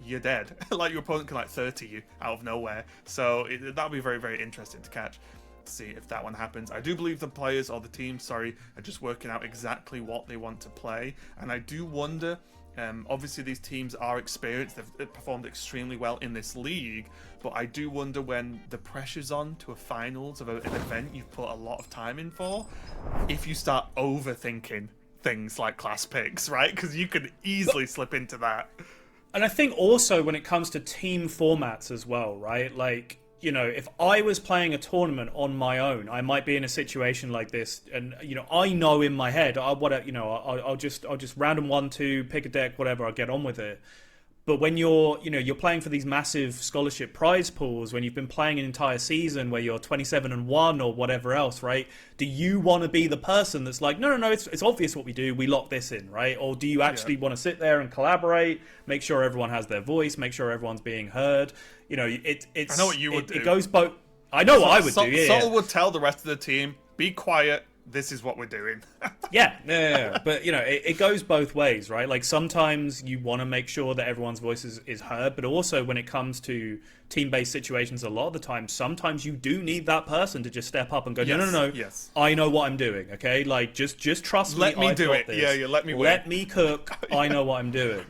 you're dead. Like your opponent can like 30 you out of nowhere. So that'll be very, very interesting to catch. See if that one happens. I do believe the players, or the team, sorry, are just working out exactly what they want to play, and I do wonder, obviously these teams are experienced, they've performed extremely well in this league, but I do wonder when the pressure's on to a finals of an event you've put a lot of time in for, if you start overthinking things like class picks, right? Because you could easily slip into that. And I think also when it comes to team formats as well, right? Like, you know, if I was playing a tournament on my own, I might be in a situation like this, and you know, I know in my head, I'll just random 1-2, pick a deck, whatever, I'll get on with it. But when you're playing for these massive scholarship prize pools, when you've been playing an entire season where you're 27-1 or whatever else, right? Do you want to be the person that's like, no, it's obvious what we do, we lock this in, right? Or do you actually want to sit there and collaborate, make sure everyone has their voice, make sure everyone's being heard? You know, it's. I know what you would do. It goes both. I know what I would do. Yeah, SOTTLE would tell the rest of the team, be quiet. This is what we're doing. Yeah. But, you know, it goes both ways, right? Like, sometimes you want to make sure that everyone's voice is heard, but also when it comes to team-based situations, a lot of the time, sometimes you do need that person to just step up and go, no. Yes. I know what I'm doing, okay? Like, just trust me. Let me I've do got it. this. Yeah, let me win. Let me cook. I know what I'm doing.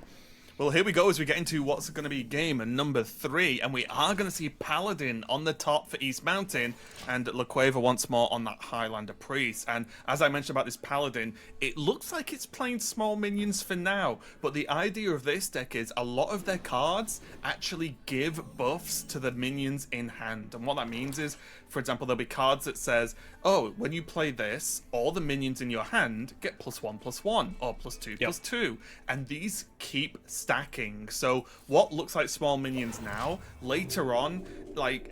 Well, here we go as we get into what's going to be game number 3, and we are going to see Paladin on the top for East Mountain, and Cueva once more on that Highlander Priest. And as I mentioned about this Paladin, it looks like it's playing small minions for now, but the idea of this deck is a lot of their cards actually give buffs to the minions in hand. And what that means is, for example, there'll be cards that says, oh, when you play this, all the minions in your hand get +1/+1, or +2/+2, and these keep stacking. So what looks like small minions now, later on, like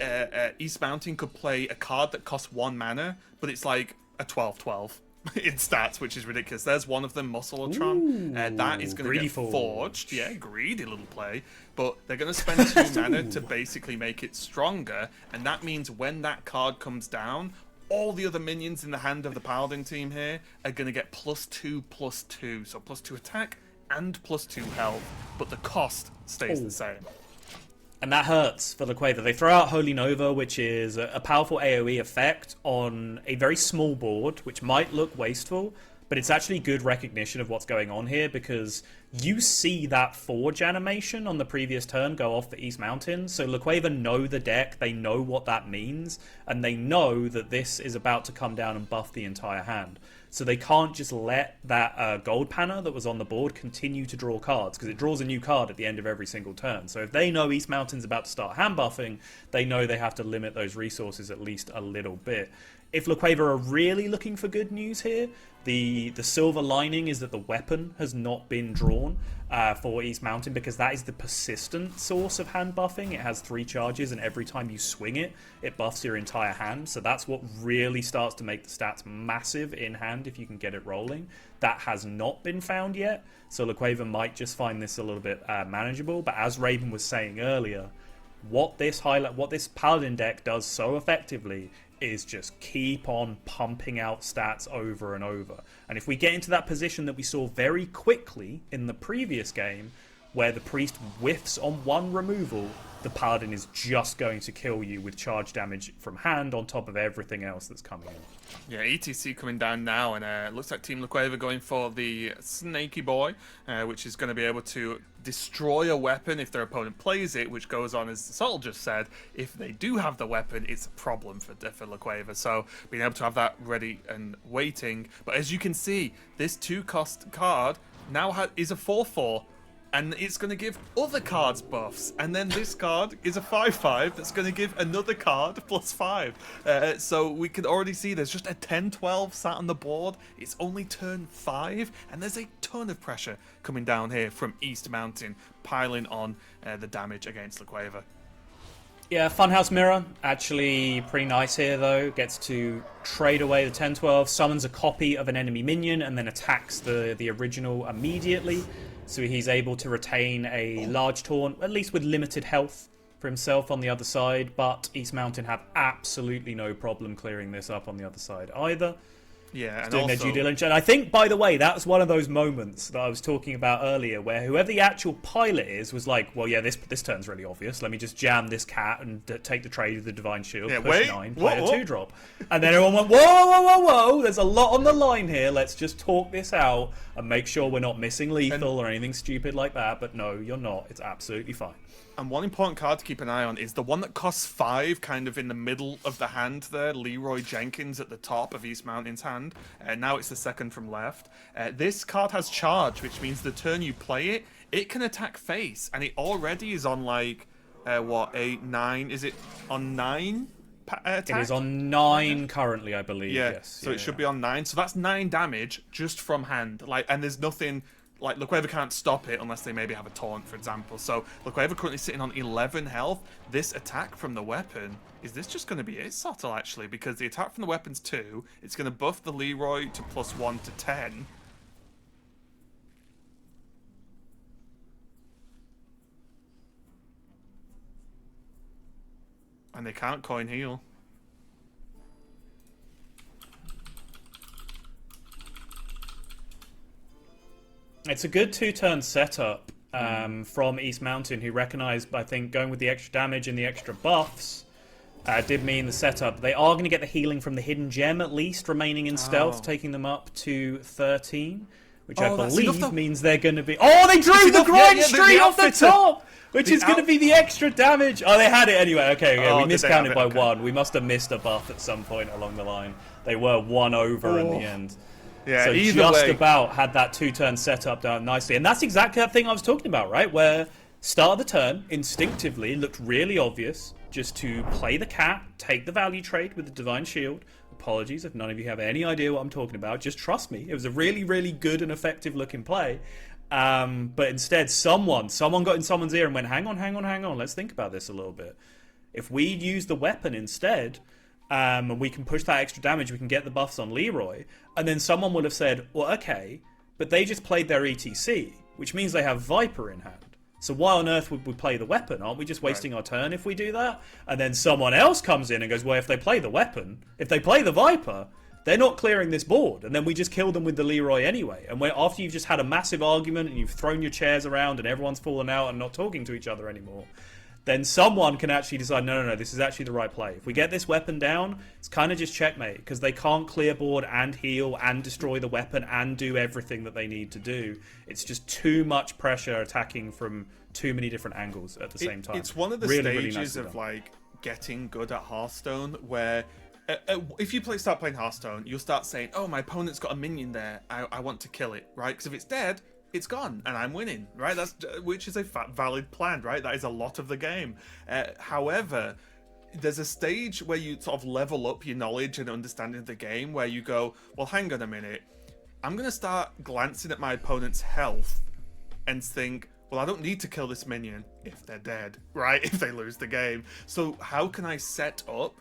East Mountain could play a card that costs 1 mana, but it's like a 12/12 in stats, which is ridiculous. There's one of them, Muscleatron. That is going to get forged. Yeah, greedy little play. But they're going to spend 2 mana to basically make it stronger, and that means when that card comes down, all the other minions in the hand of the Paladin team here are going to get +2/+2. So +2 attack and +2 health, but the cost stays the same. And that hurts for Cueva. They throw out Holy Nova, which is a powerful AoE effect on a very small board, which might look wasteful, but it's actually good recognition of what's going on here, because you see that Forge animation on the previous turn go off the East Mountain, so Cueva know the deck, they know what that means, and they know that this is about to come down and buff the entire hand. So they can't just let that gold panna that was on the board continue to draw cards, because it draws a new card at the end of every single turn. So if they know East Mountain's about to start hand buffing, they know they have to limit those resources at least a little bit. If Cueva are really looking for good news here, the silver lining is that the weapon has not been drawn for East Mountain, because that is the persistent source of hand buffing. It has 3 charges, and every time you swing it, it buffs your entire hand. So that's what really starts to make the stats massive in hand if you can get it rolling. That has not been found yet, so Cueva might just find this a little bit manageable. But as Raven was saying earlier, what this Paladin deck does so effectively is just keep on pumping out stats over and over. And if we get into that position that we saw very quickly in the previous game, where the priest whiffs on 1 removal, the paladin is just going to kill you with charge damage from hand on top of everything else that's coming in. Yeah, ETC coming down now, and it looks like Team Cueva going for the Snaky Boy, which is going to be able to destroy a weapon if their opponent plays it, which goes on, as SOTTLE just said, if they do have the weapon, it's a problem for Cueva. So being able to have that ready and waiting. But as you can see, this 2-cost card now is a 4/4. and it's going to give other cards buffs. And then this card is a 5/5 that's going to give another card +5. So we can already see there's just a 10-12 sat on the board. It's only turn 5, and there's a ton of pressure coming down here from East Mountain, piling on the damage against the Cueva. Yeah, Funhouse Mirror, actually pretty nice here though. Gets to trade away the 10-12, summons a copy of an enemy minion, and then attacks the original immediately. So he's able to retain a large taunt, at least with limited health for himself on the other side. But East Mountain have absolutely no problem clearing this up on the other side either. Yeah, and doing also their due diligence. And I think, by the way, that was one of those moments that I was talking about earlier, where whoever the actual pilot is was like, "Well, yeah, this turn's really obvious. Let me just jam this cat and take the trade of the Divine Shield, push 9, play a 2-drop." And then everyone went, "Whoa, whoa, whoa, whoa! There's a lot on the line here. Let's just talk this out and make sure we're not missing lethal or anything stupid like that." But no, you're not. It's absolutely fine. And one important card to keep an eye on is the one that costs 5, kind of in the middle of the hand there, Leroy Jenkins at the top of East Mountain's hand. Now it's the second from left. This card has charge, which means the turn you play it, it can attack face. And it already is on like, what, 8, 9? Is it on 9? Attack? It is on 9 currently, I believe. Yeah, Yes. so it should be on 9. So that's 9 damage just from hand. Like, and there's nothing... Like, La Cueva can't stop it unless they maybe have a taunt, for example. So, La Cueva currently sitting on 11 health. This attack from the weapon, is this just going to be it, SOTTLE, actually? Because the attack from the weapon's 2. It's going to buff the Leroy to +1 to 10. And they can't coin heal. It's a good 2-turn setup from East Mountain, who recognised, I think, going with the extra damage and the extra buffs did mean the setup. They are going to get the healing from the hidden gem, at least, remaining in stealth, taking them up to 13, which I believe means they're going to be... Oh, they drew the grind street off the top! Which is going to be the extra damage. Oh, they had it anyway. Okay, we miscounted by 1. We must have missed a buff at some point along the line. They were 1 over in the end. Yeah, so either just way. about had that 2-turn setup down nicely. And that's exactly that thing I was talking about, right? Where start of the turn, instinctively, looked really obvious just to play the cat, take the value trade with the Divine Shield. Apologies if none of you have any idea what I'm talking about. Just trust me. It was a really, really good and effective looking play. But instead, someone got in someone's ear and went, hang on, let's think about this a little bit. If we use the weapon instead... and we can push that extra damage, we can get the buffs on Leroy. And then someone would have said, well, okay, but they just played their ETC, which means they have Viper in hand. So why on earth would we play the weapon? Aren't we just wasting our turn if we do that? And then someone else comes in and goes, well, if they play the weapon, if they play the Viper, they're not clearing this board. And then we just kill them with the Leroy anyway. And after you've just had a massive argument and you've thrown your chairs around and everyone's fallen out and not talking to each other anymore... then someone can actually decide, no, this is actually the right play. If we get this weapon down, it's kind of just checkmate, because they can't clear board and heal and destroy the weapon and do everything that they need to do. It's just too much pressure attacking from too many different angles at the same time. It's one of the stages of, like, getting good at Hearthstone, where if you start playing Hearthstone, you'll start saying, oh, my opponent's got a minion there, I want to kill it, right? Because if it's dead... it's gone, and I'm winning, right? Which is a valid plan, right? That is a lot of the game. However, there's a stage where you sort of level up your knowledge and understanding of the game, where you go, well, hang on a minute. I'm going to start glancing at my opponent's health and think, well, I don't need to kill this minion if they're dead, right? If they lose the game. So how can I set up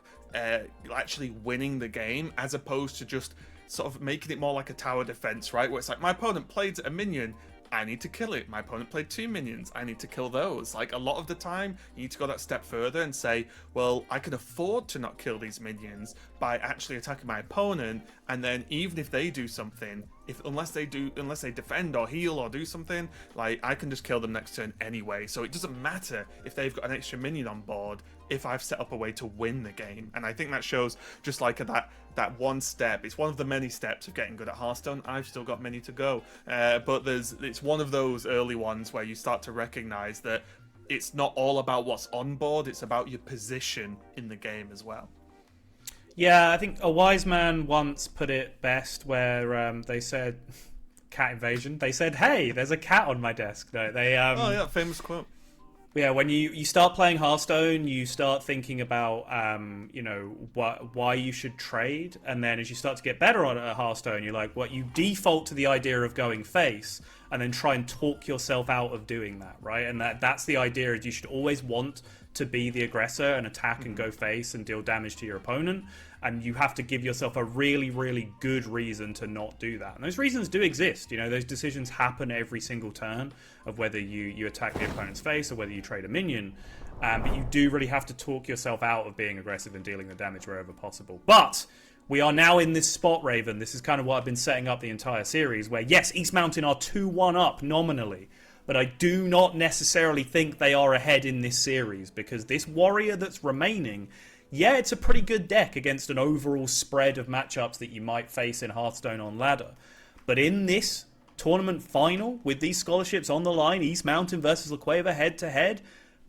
actually winning the game, as opposed to just sort of making it more like a tower defense, right? Where it's like, my opponent played a minion, I need to kill it. My opponent played 2 minions, I need to kill those. Like, a lot of the time, you need to go that step further and say, well, I can afford to not kill these minions by actually attacking my opponent, and then even if they do something, unless they defend or heal or do something, like, I can just kill them next turn anyway. So it doesn't matter if they've got an extra minion on board, if I've set up a way to win the game. And I think that shows just like that one step. It's one of the many steps of getting good at Hearthstone. I've still got many to go, but it's one of those early ones where you start to recognize that it's not all about what's on board, it's about your position in the game as well. Yeah, I think a wise man once put it best, where they said, cat invasion. They said, "Hey, there's a cat on my desk." No, they Oh yeah, famous quote. Yeah, when you start playing Hearthstone, you start thinking about why you should trade, and then as you start to get better at Hearthstone, you're like, you default to the idea of going face, and then try and talk yourself out of doing that, right? And that's the idea. Is you should always want to be the aggressor and attack and go face and deal damage to your opponent, and you have to give yourself a really, really good reason to not do that. And those reasons do exist. Those decisions happen every single turn of whether you attack the opponent's face or whether you trade a minion. But you do really have to talk yourself out of being aggressive and dealing the damage wherever possible. But we are now in this spot, Raven. This is kind of what I've been setting up the entire series, where yes, East Mountain are 2-1 up nominally, but I do not necessarily think they are ahead in this series, because this warrior that's remaining, yeah, it's a pretty good deck against an overall spread of matchups that you might face in Hearthstone on ladder. But in this tournament final, with these scholarships on the line, East Mountain versus La Cueva head-to-head,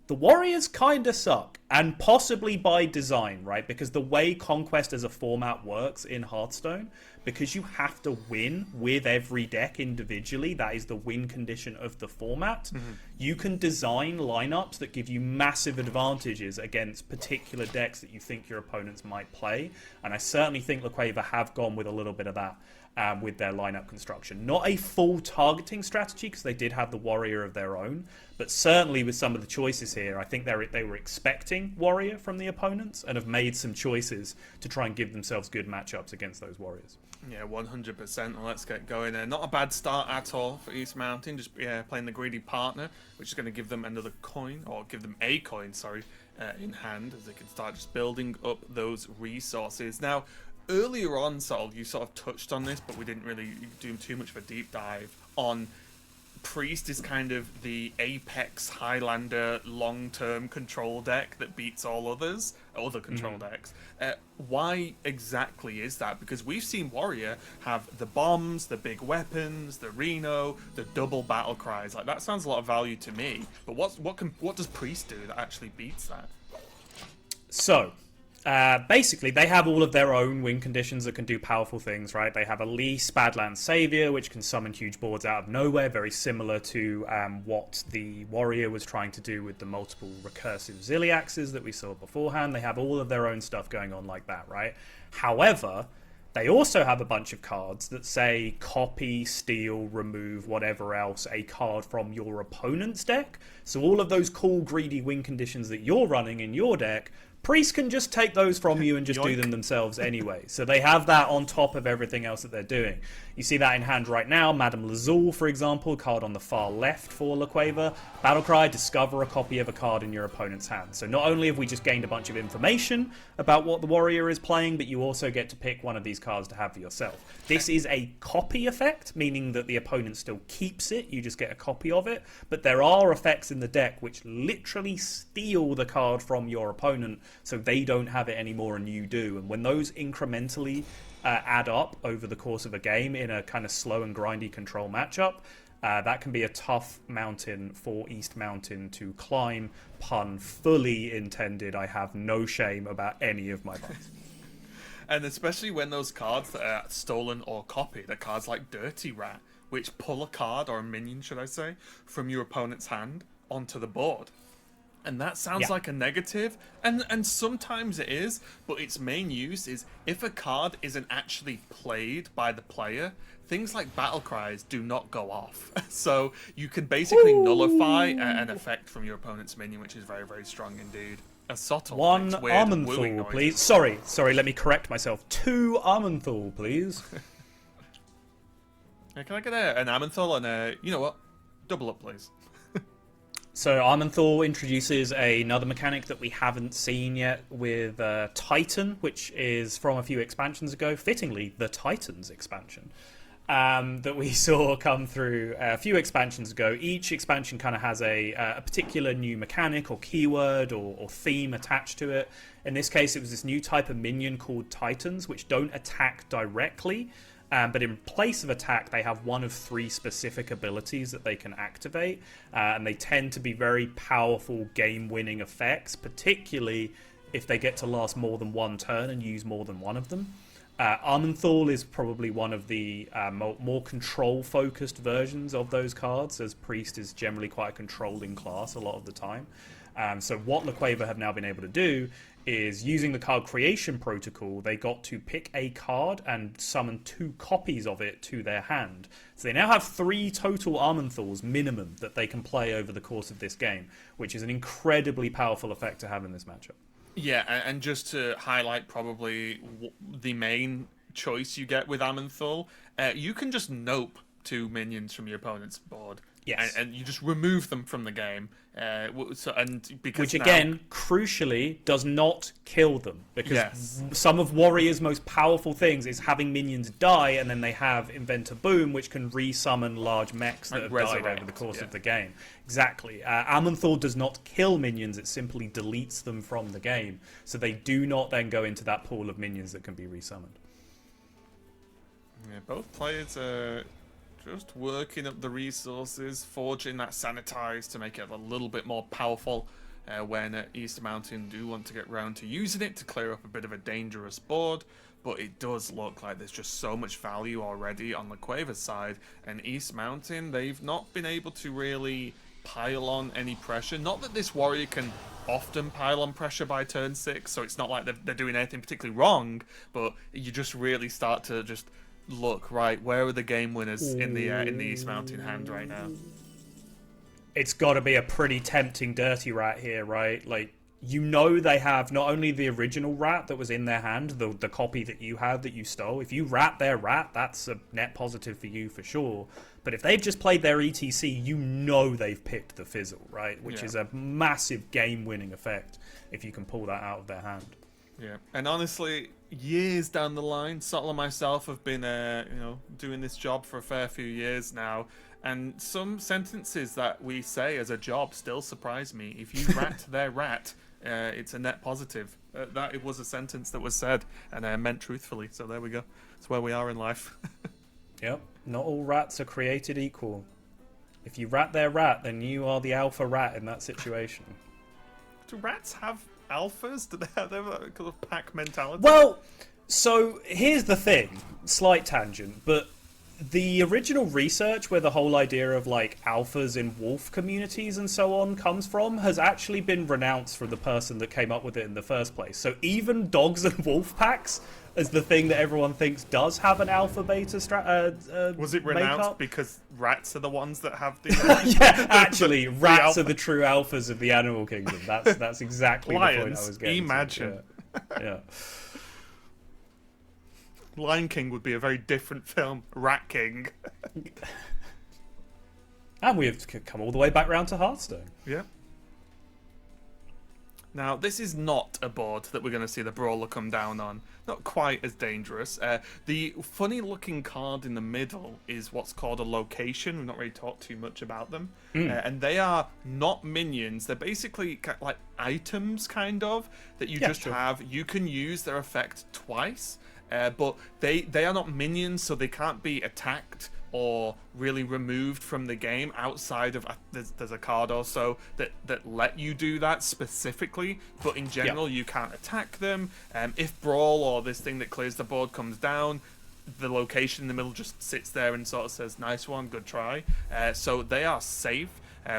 the Warriors kind of suck, and possibly by design, right? Because the way Conquest as a format works in Hearthstone, because you have to win with every deck individually, that is the win condition of the format, you can design lineups that give you massive advantages against particular decks that you think your opponents might play, and I certainly think La Cueva have gone with a little bit of that. With their lineup construction. Not a full targeting strategy, because they did have the warrior of their own, but certainly with some of the choices here, I think they were expecting warrior from the opponents and have made some choices to try and give themselves good matchups against those warriors. Yeah, 100%. Well, let's get going there. Not a bad start at all for East Mountain, just playing the greedy partner, which is going to give them another coin, or give them a coin, sorry, in hand, as they can start just building up those resources. Now, earlier on, Sol, you sort of touched on this, but we didn't really do too much of a deep dive on Priest is kind of the apex Highlander long-term control deck that beats all other control decks. Why exactly is that? Because we've seen Warrior have the bombs, the big weapons, the Reno, the double battle cries. Like, that sounds a lot of value to me. But what does Priest do that actually beats that? So, basically, they have all of their own win conditions that can do powerful things, right? They have Elise, Badlands Savior, which can summon huge boards out of nowhere, very similar to what the Warrior was trying to do with the multiple recursive Ziliaxes that we saw beforehand. They have all of their own stuff going on like that, right? However, they also have a bunch of cards that say copy, steal, remove, whatever else, a card from your opponent's deck. So all of those cool, greedy win conditions that you're running in your deck, Priest can just take those from you and just do them themselves anyway. So they have that on top of everything else that they're doing. You see that in hand right now. Madame Lazul, for example, card on the far left for La Cueva. Battlecry, discover a copy of a card in your opponent's hand. So not only have we just gained a bunch of information about what the warrior is playing, but you also get to pick one of these cards to have for yourself. This is a copy effect, meaning that the opponent still keeps it. You just get a copy of it. But there are effects in the deck which literally steal the card from your opponent, so they don't have it anymore and you do. And when those incrementally add up over the course of a game in a kind of slow and grindy control matchup, that can be a tough mountain for East Mountain to climb. Pun fully intended. I have no shame about any of my puns. And especially when those cards that are stolen or copied are cards like Dirty Rat, which pull a card, or a minion should I say, from your opponent's hand onto the board. And that sounds like a negative, and sometimes it is, but its main use is if a card isn't actually played by the player, things like battle cries do not go off. So you can basically nullify an effect from your opponent's minion, which is very, very strong indeed. A SOTTLE. One Armenthal, please. Sorry, let me correct myself. 2 Armenthal, please. Can I get an Armenthal and a, you know what, double up, please. So Armenthal introduces another mechanic that we haven't seen yet with Titan, which is from a few expansions ago, fittingly the Titans expansion, that we saw come through a few expansions ago. Each expansion kind of has a particular new mechanic or keyword or theme attached to it. In this case, it was this new type of minion called Titans, which don't attack directly, but in place of attack, they have one of 3 specific abilities that they can activate, and they tend to be very powerful game-winning effects, particularly if they get to last more than one turn and use more than one of them. Armenthal is probably one of the more control-focused versions of those cards, as Priest is generally quite a controlling class a lot of the time. So what La Cueva have now been able to do is, using the card creation protocol, they got to pick a card and summon 2 copies of it to their hand. So they now have 3 total Armenthals minimum that they can play over the course of this game, which is an incredibly powerful effect to have in this matchup. Yeah, and just to highlight probably the main choice you get with Amenthal, you can just nope 2 minions from your opponent's board. Yes. And you just remove them from the game. Which again, crucially, does not kill them. Because some of Warrior's most powerful things is having minions die, and then they have Inventor Boom, which can resummon large mechs that have died over the course of the game. Exactly. Amenthal does not kill minions, it simply deletes them from the game. So they do not then go into that pool of minions that can be resummoned. Yeah, both players are just working up the resources, forging that Sanitize to make it a little bit more powerful when East Mountain do want to get round to using it to clear up a bit of a dangerous board. But it does look like there's just so much value already on the Cueva side, and East Mountain, they've not been able to really pile on any pressure. Not that this Warrior can often pile on pressure by turn 6, so it's not like they're doing anything particularly wrong, but you just really start to just look, right, where are the game winners in the East Mountain hand right now? It's got to be a pretty tempting dirty rat here, right? Like, you know they have not only the original rat that was in their hand, the copy that you had that you stole. If you rat their rat, that's a net positive for you for sure. But if they've just played their ETC, you know they've picked the Fizzle, right? Which is a massive game-winning effect if you can pull that out of their hand. Yeah, and honestly, years down the line, SOTTLE and myself have been, doing this job for a fair few years now, and some sentences that we say as a job still surprise me. If you rat their rat, it's a net positive. That it was a sentence that was said and meant truthfully. So there we go. That's where we are in life. Yep, not all rats are created equal. If you rat their rat, then you are the alpha rat in that situation. Do rats have alphas? Do they have that kind of pack mentality? Well, so here's the thing, slight tangent, but the original research where the whole idea of like alphas in wolf communities and so on comes from has actually been renounced from the person that came up with it in the first place. So even dogs and wolf packs as the thing that everyone thinks does have an alpha beta was it renounced makeup. Because rats are the ones that have the yeah, actually rats are the true alphas of the animal kingdom. That's exactly Lions, the point I was getting imagine to. Yeah. Lion King would be a very different film. Rat King. And we have come all the way back round to Hearthstone. Yeah. Now, this is not a board that we're going to see the Brawler come down on. Not quite as dangerous. The funny-looking card in the middle is what's called a location. We've not really talked too much about them. And they are not minions. They're basically like items, kind of, that you have. You can use their effect twice. But they are not minions, so they can't be attacked or really removed from the game outside of there's a card also that let you do that specifically, but in general you can't attack them. If Brawl or this thing that clears the board comes down, the location in the middle just sits there and sort of says nice one, good try. So they are safe,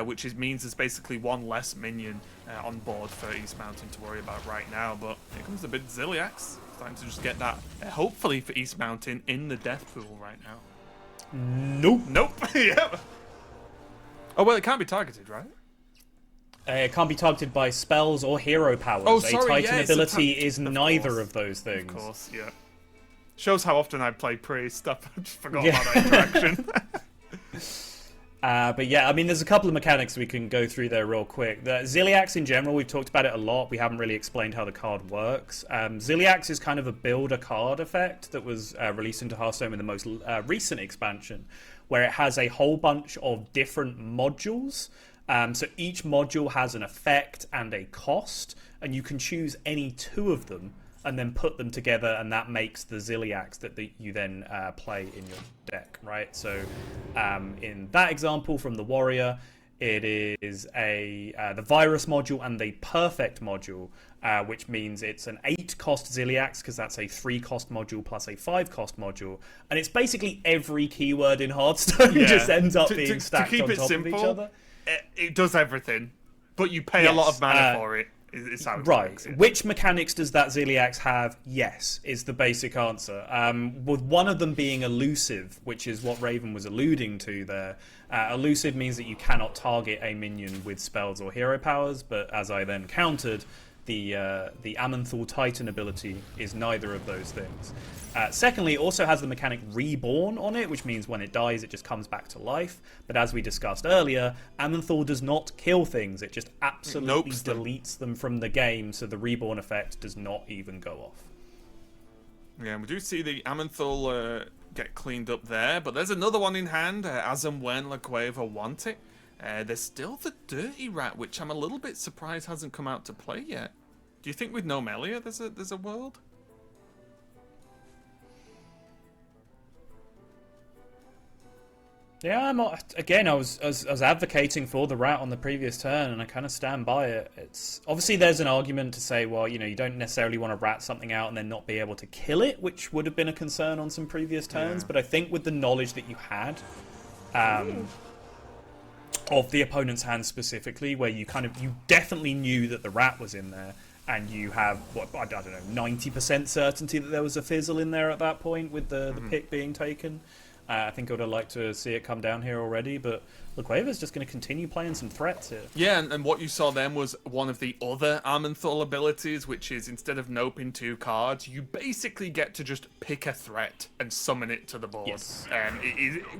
which means there's basically one less minion on board for East Mountain to worry about right now. But here comes the big Ziliax, starting to just get that hopefully for East Mountain in the death pool right now. Nope. Yeah. Oh, well, it can't be targeted, right? It can't be targeted by spells or hero powers. Oh, sorry, a Titan ability is neither of those things. Of course, yeah. Shows how often I play Priest. I just forgot about that interaction. But yeah, I mean, there's a couple of mechanics we can go through there real quick. The Ziliax in general, we've talked about it a lot. We haven't really explained how the card works. Ziliax is kind of a build a card effect that was released into Hearthstone in the most recent expansion, where it has a whole bunch of different modules. So each module has an effect and a cost, and you can choose any 2 of them and then put them together, and that makes the Ziliax that you then play in your deck, right? So in that example from the Warrior, It is the virus module and the perfect module, which means it's an 8-cost Ziliax, because that's a 3-cost module plus a 5-cost module. And it's basically every keyword in Hearthstone just ends up being stacked on top of each other. It does everything, but you pay a lot of mana for it. Is how it works, yeah. Which mechanics does that Ziliax have? Yes, is the basic answer. With one of them being elusive, which is what Raven was alluding to there. Elusive means that you cannot target a minion with spells or hero powers, but as I then countered, the Aman'Thul Titan ability is neither of those things. Secondly, it also has the mechanic Reborn on it, which means when it dies, it just comes back to life. But as we discussed earlier, Aman'Thul does not kill things. It just absolutely deletes them from the game, so the Reborn effect does not even go off. Yeah, we do see the Aman'Thul get cleaned up there, but there's another one in hand, as and when La Cueva want it. There's still the Dirty Rat, which I'm a little bit surprised hasn't come out to play yet. Do you think with no Melia there's a world? Yeah, I was advocating for the rat on the previous turn, and I kind of stand by it. It's obviously there's an argument to say, well, you don't necessarily want to rat something out and then not be able to kill it, which would have been a concern on some previous turns. Yeah. But I think with the knowledge that you had of the opponent's hand specifically, where you definitely knew that the rat was in there, and you have I don't know 90% certainty that there was a fizzle in there at that point with the pick being taken. I think I would have liked to see it come down here already, but La Cueva's just going to continue playing some threats here. Yeah, and what you saw then was one of the other Aman'Thul abilities, which is instead of noping 2 cards, you basically get to just pick a threat and summon it to the board. Yes.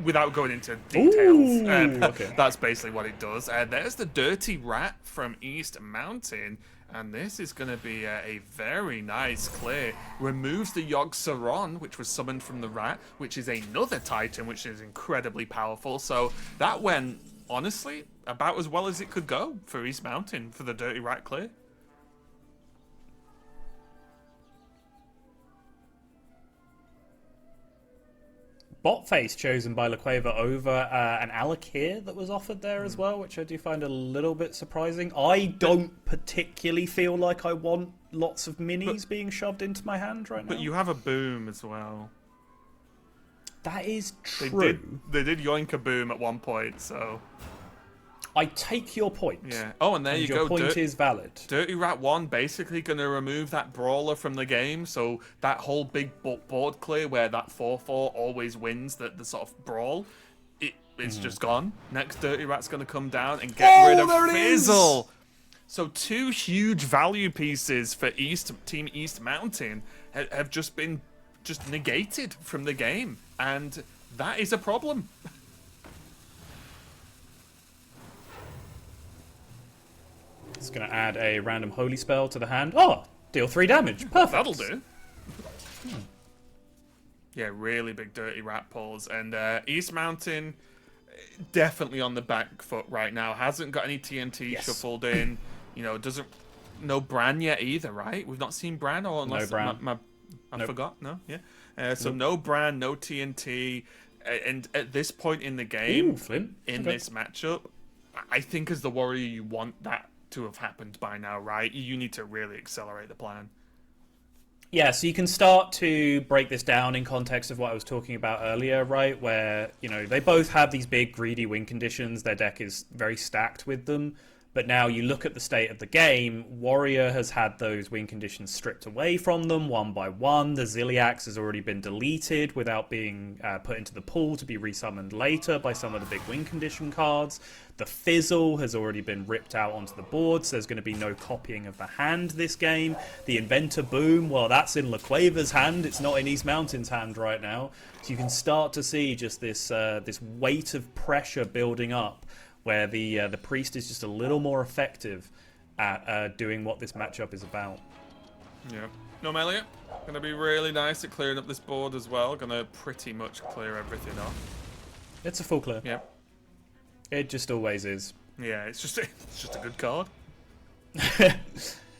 Without going into details. Okay. That's basically what it does. There's the Dirty Rat from East Mountain. And this is going to be a very nice clear. Removes the Yogg-Saron, which was summoned from the Rat, which is another Titan, which is incredibly powerful. So that went, honestly, about as well as it could go for East Mountain for the Dirty Rat clear. Bot face chosen by La Cueva over an Alakir that was offered there as well, which I do find a little bit surprising. I don't particularly feel like I want lots of minis being shoved into my hand right now. But you have a boom as well. That is true. They did yoink a boom at one point, so... I take your point. Yeah. Oh, and there you go. Your point is valid. Dirty Rat 1 basically going to remove that brawler from the game, so that whole big board clear where that 4/4 always wins the sort of brawl, it's just gone. Next Dirty Rat's going to come down and get rid of Fizzle. So 2 huge value pieces for Team East Mountain have just been negated from the game, and that is a problem. It's going to add a random holy spell to the hand. Oh, deal 3 damage. Perfect. That'll do. Yeah, really big Dirty Rat pulls. And East Mountain, definitely on the back foot right now. Hasn't got any TNT shuffled in. No Bran yet either, right? We've not seen Bran, or unless no Bran. I forgot. No, yeah. So no Bran, no TNT. And at this point in the game, this matchup, I think as the Warrior, you want that to have happened by now, right? You need to really accelerate the plan. Yeah, so you can start to break this down in context of what I was talking about earlier, right? Where, they both have these big greedy win conditions. Their deck is very stacked with them. But now you look at the state of the game, Warrior has had those win conditions stripped away from them one by one. The Ziliax has already been deleted without being put into the pool to be resummoned later by some of the big win condition cards. The Fizzle has already been ripped out onto the board, so there's going to be no copying of the hand this game. The Inventor Boom, well, that's in La Cueva's hand. It's not in East Mountain's hand right now. So you can start to see just this weight of pressure building up, where the priest is just a little more effective at doing what this matchup is about. Yeah. No Melia, going to be really nice at clearing up this board as well. Going to pretty much clear everything off. It's a full clear. Yeah. It just always is. Yeah, it's just a good card.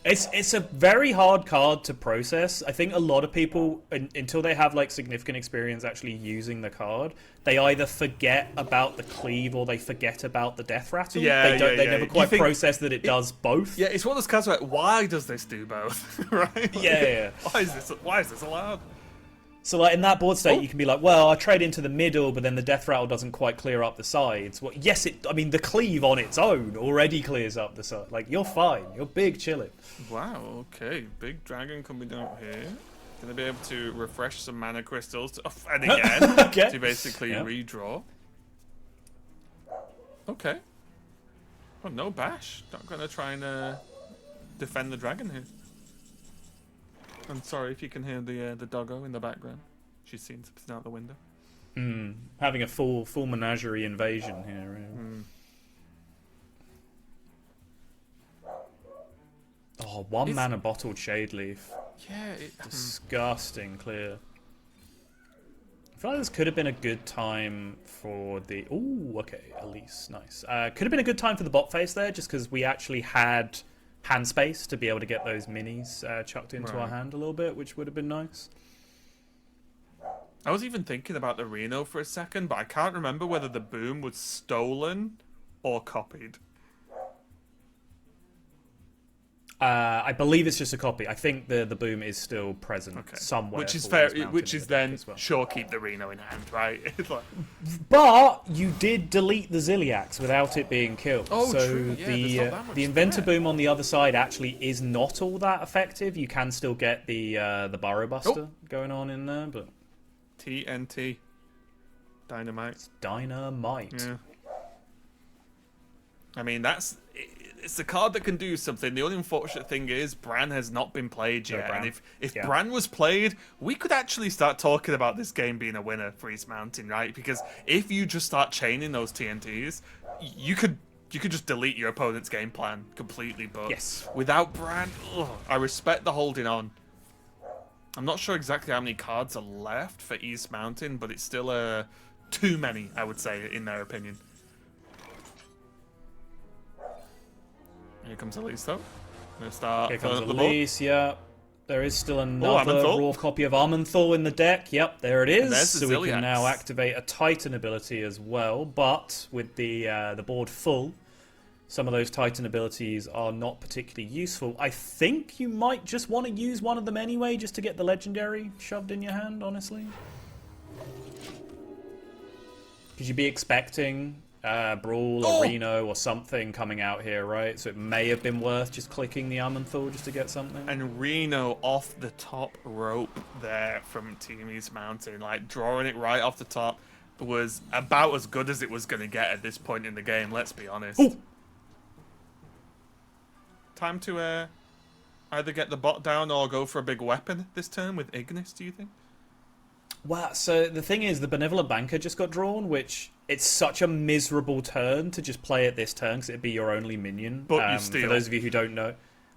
It's a very hard card to process. I think a lot of people, until they have like significant experience actually using the card, they either forget about the cleave or they forget about the death rattle. Yeah, they never quite process that it does both. Yeah, it's one of those cards where why does this do both? Right? Yeah. Why is this allowed? So like in that board state, you can be like, well, I trade into the middle, but then the death rattle doesn't quite clear up the sides. Well, yes, I mean, the cleave on its own already clears up the side. Like, you're fine. You're big chilling. Wow, okay. Big dragon coming down here. Gonna be able to refresh some mana crystals to, and again Okay. to basically redraw. Okay. Well, no bash. Not gonna try and defend the dragon here. I'm sorry if you can hear the doggo in the background. She's seen something out the window. Having a full menagerie invasion here. Oh, one mana bottled shade leaf. Yeah. Disgusting clear. I feel like this could have been a good time for the... Ooh, okay, Elise, nice. Could have been a good time for the bot face there, just because we actually had hand space to be able to get those minis chucked into our hand a little bit, which would have been nice. I was even thinking about the Reno for a second, but I can't remember whether the boom was stolen or copied. I believe it's just a copy. I think the boom is still present somewhere. Which is fair. mounted Which in is the deck then as well. sure keep the Reno in hand, right? It's like, But you did delete the Ziliax without it being killed. Oh, so true. Yeah, there's not that much the Inventor threat. Boom on the other side actually is not all that effective. You can still get the Burrow Buster going on in there, but TNT. Dynamite. dynamite. Yeah. I mean, it's a card that can do something. The only unfortunate thing is Bran has not been played yet. Bran. And if Bran was played, we could actually start talking about this game being a winner for East Mountain, right? Because if you just start chaining those TNTs, you could just delete your opponent's game plan completely. But without Bran, I respect the holding on. I'm not sure exactly how many cards are left for East Mountain, but it's still too many, I would say, in their opinion. Here comes Elise, though. Gonna start Here comes filling up the board. Elise, yeah. There is still another Armenthal. raw copy of Armenthal in the deck. Yep, there it is. there's the So we Ziliax. can now activate a Titan ability as well. But with the board full, some of those Titan abilities are not particularly useful. I think you might just want to use one of them anyway, just to get the legendary shoved in your hand, honestly. Could you be expecting Brawl or Reno or something coming out here, right? So it may have been worth just clicking the Armenthal just to get something. And Reno off the top rope there from Team East Mountain. Like, drawing it right off the top was about as good as it was going to get at this point in the game, let's be honest. Ooh. Time to either get the bot down or go for a big weapon this turn with Ignis, do you think? Well, so the thing is, the Benevolent Banker just got drawn, which it's such a miserable turn to just play it this turn because it'd be your only minion. But you steal. For those of you who don't know.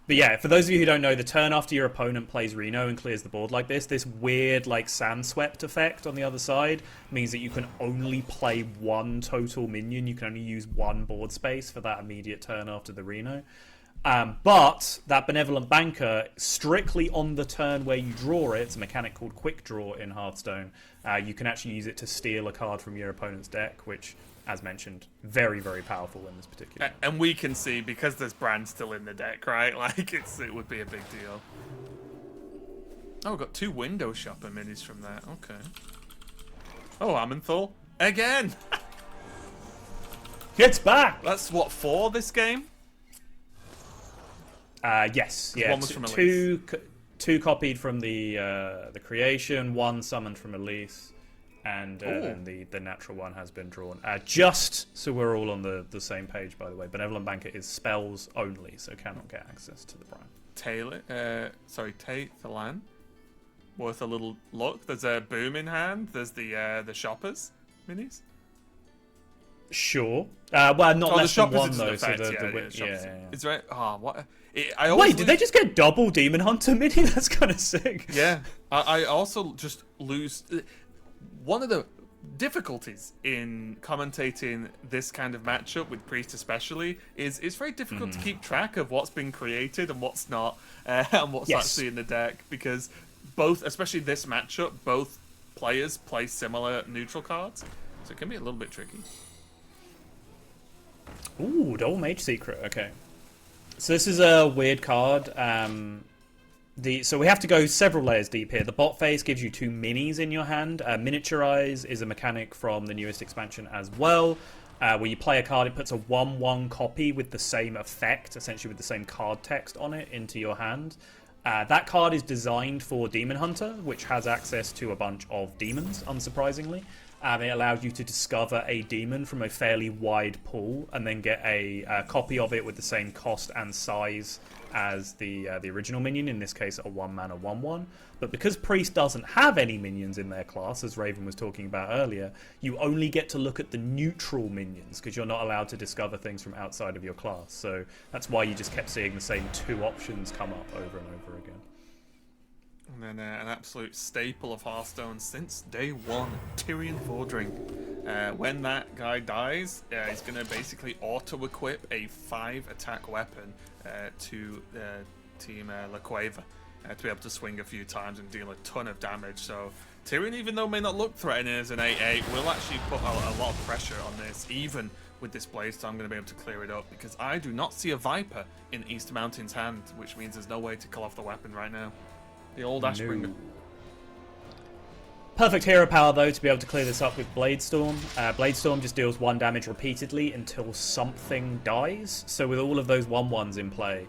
But yeah, for those of you who don't know, the turn after your opponent plays Reno and clears the board like this weird like sand swept effect on the other side means that you can only play one total minion. You can only use one board space for that immediate turn after the Reno. But that Benevolent Banker, strictly on the turn where you draw it, it's a mechanic called Quick Draw in Hearthstone, you can actually use it to steal a card from your opponent's deck, which, as mentioned, very, very powerful in this particular. And we can see, because there's Bran still in the deck, right? Like, it would be a big deal. Oh, we've got 2 window shopper minis from that. Okay. Oh, Armenthal. Again! It's back! That's, what, 4 this game? Yes, yeah. One was from Elise. Two copied from the creation, 1 summoned from Elise, and the natural one has been drawn. Just so we're all on the same page, by the way, Benevolent Banker is spells only, so cannot get access to the Prime. Thalan. Worth a little look. There's a boom in hand. There's the shoppers minis. Sure. Well, not less than one, is though. effect, So yeah. It's right. Oh, what? Wait, did they just get double Demon Hunter mini? That's kind of sick. Yeah. I also just lose... One of the difficulties in commentating this kind of matchup with Priest especially is it's very difficult to keep track of what's been created and what's not, and what's actually in the deck, because both, especially this matchup, both players play similar neutral cards, so it can be a little bit tricky. Ooh, Double Mage Secret, okay. So this is a weird card. So we have to go several layers deep here. The bot phase gives you 2 minis in your hand. Miniaturize is a mechanic from the newest expansion as well. Where you play a card, it puts a 1/1 copy with the same effect, essentially with the same card text on it, into your hand. That card is designed for Demon Hunter, which has access to a bunch of demons, unsurprisingly. It allows you to discover a demon from a fairly wide pool and then get a copy of it with the same cost and size as the original minion, in this case a 1-mana 1/1. But because Priest doesn't have any minions in their class, as Raven was talking about earlier, you only get to look at the neutral minions because you're not allowed to discover things from outside of your class. So that's why you just kept seeing the same 2 options come up over and over again. And then an absolute staple of Hearthstone since day one, Tyrion Vordring. When that guy dies, he's going to basically auto-equip a 5-attack weapon to Team Cueva to be able to swing a few times and deal a ton of damage. So Tyrion, even though may not look threatening as an 8/8, will actually put a lot of pressure on this, even with this Blaze, so I'm going to be able to clear it up, because I do not see a Viper in East Mountain's hand, which means there's no way to kill off the weapon right now. The old Ashbringer. Perfect hero power, though, to be able to clear this up with Bladestorm. Bladestorm just deals 1 damage repeatedly until something dies. So with all of those 1/1s in play,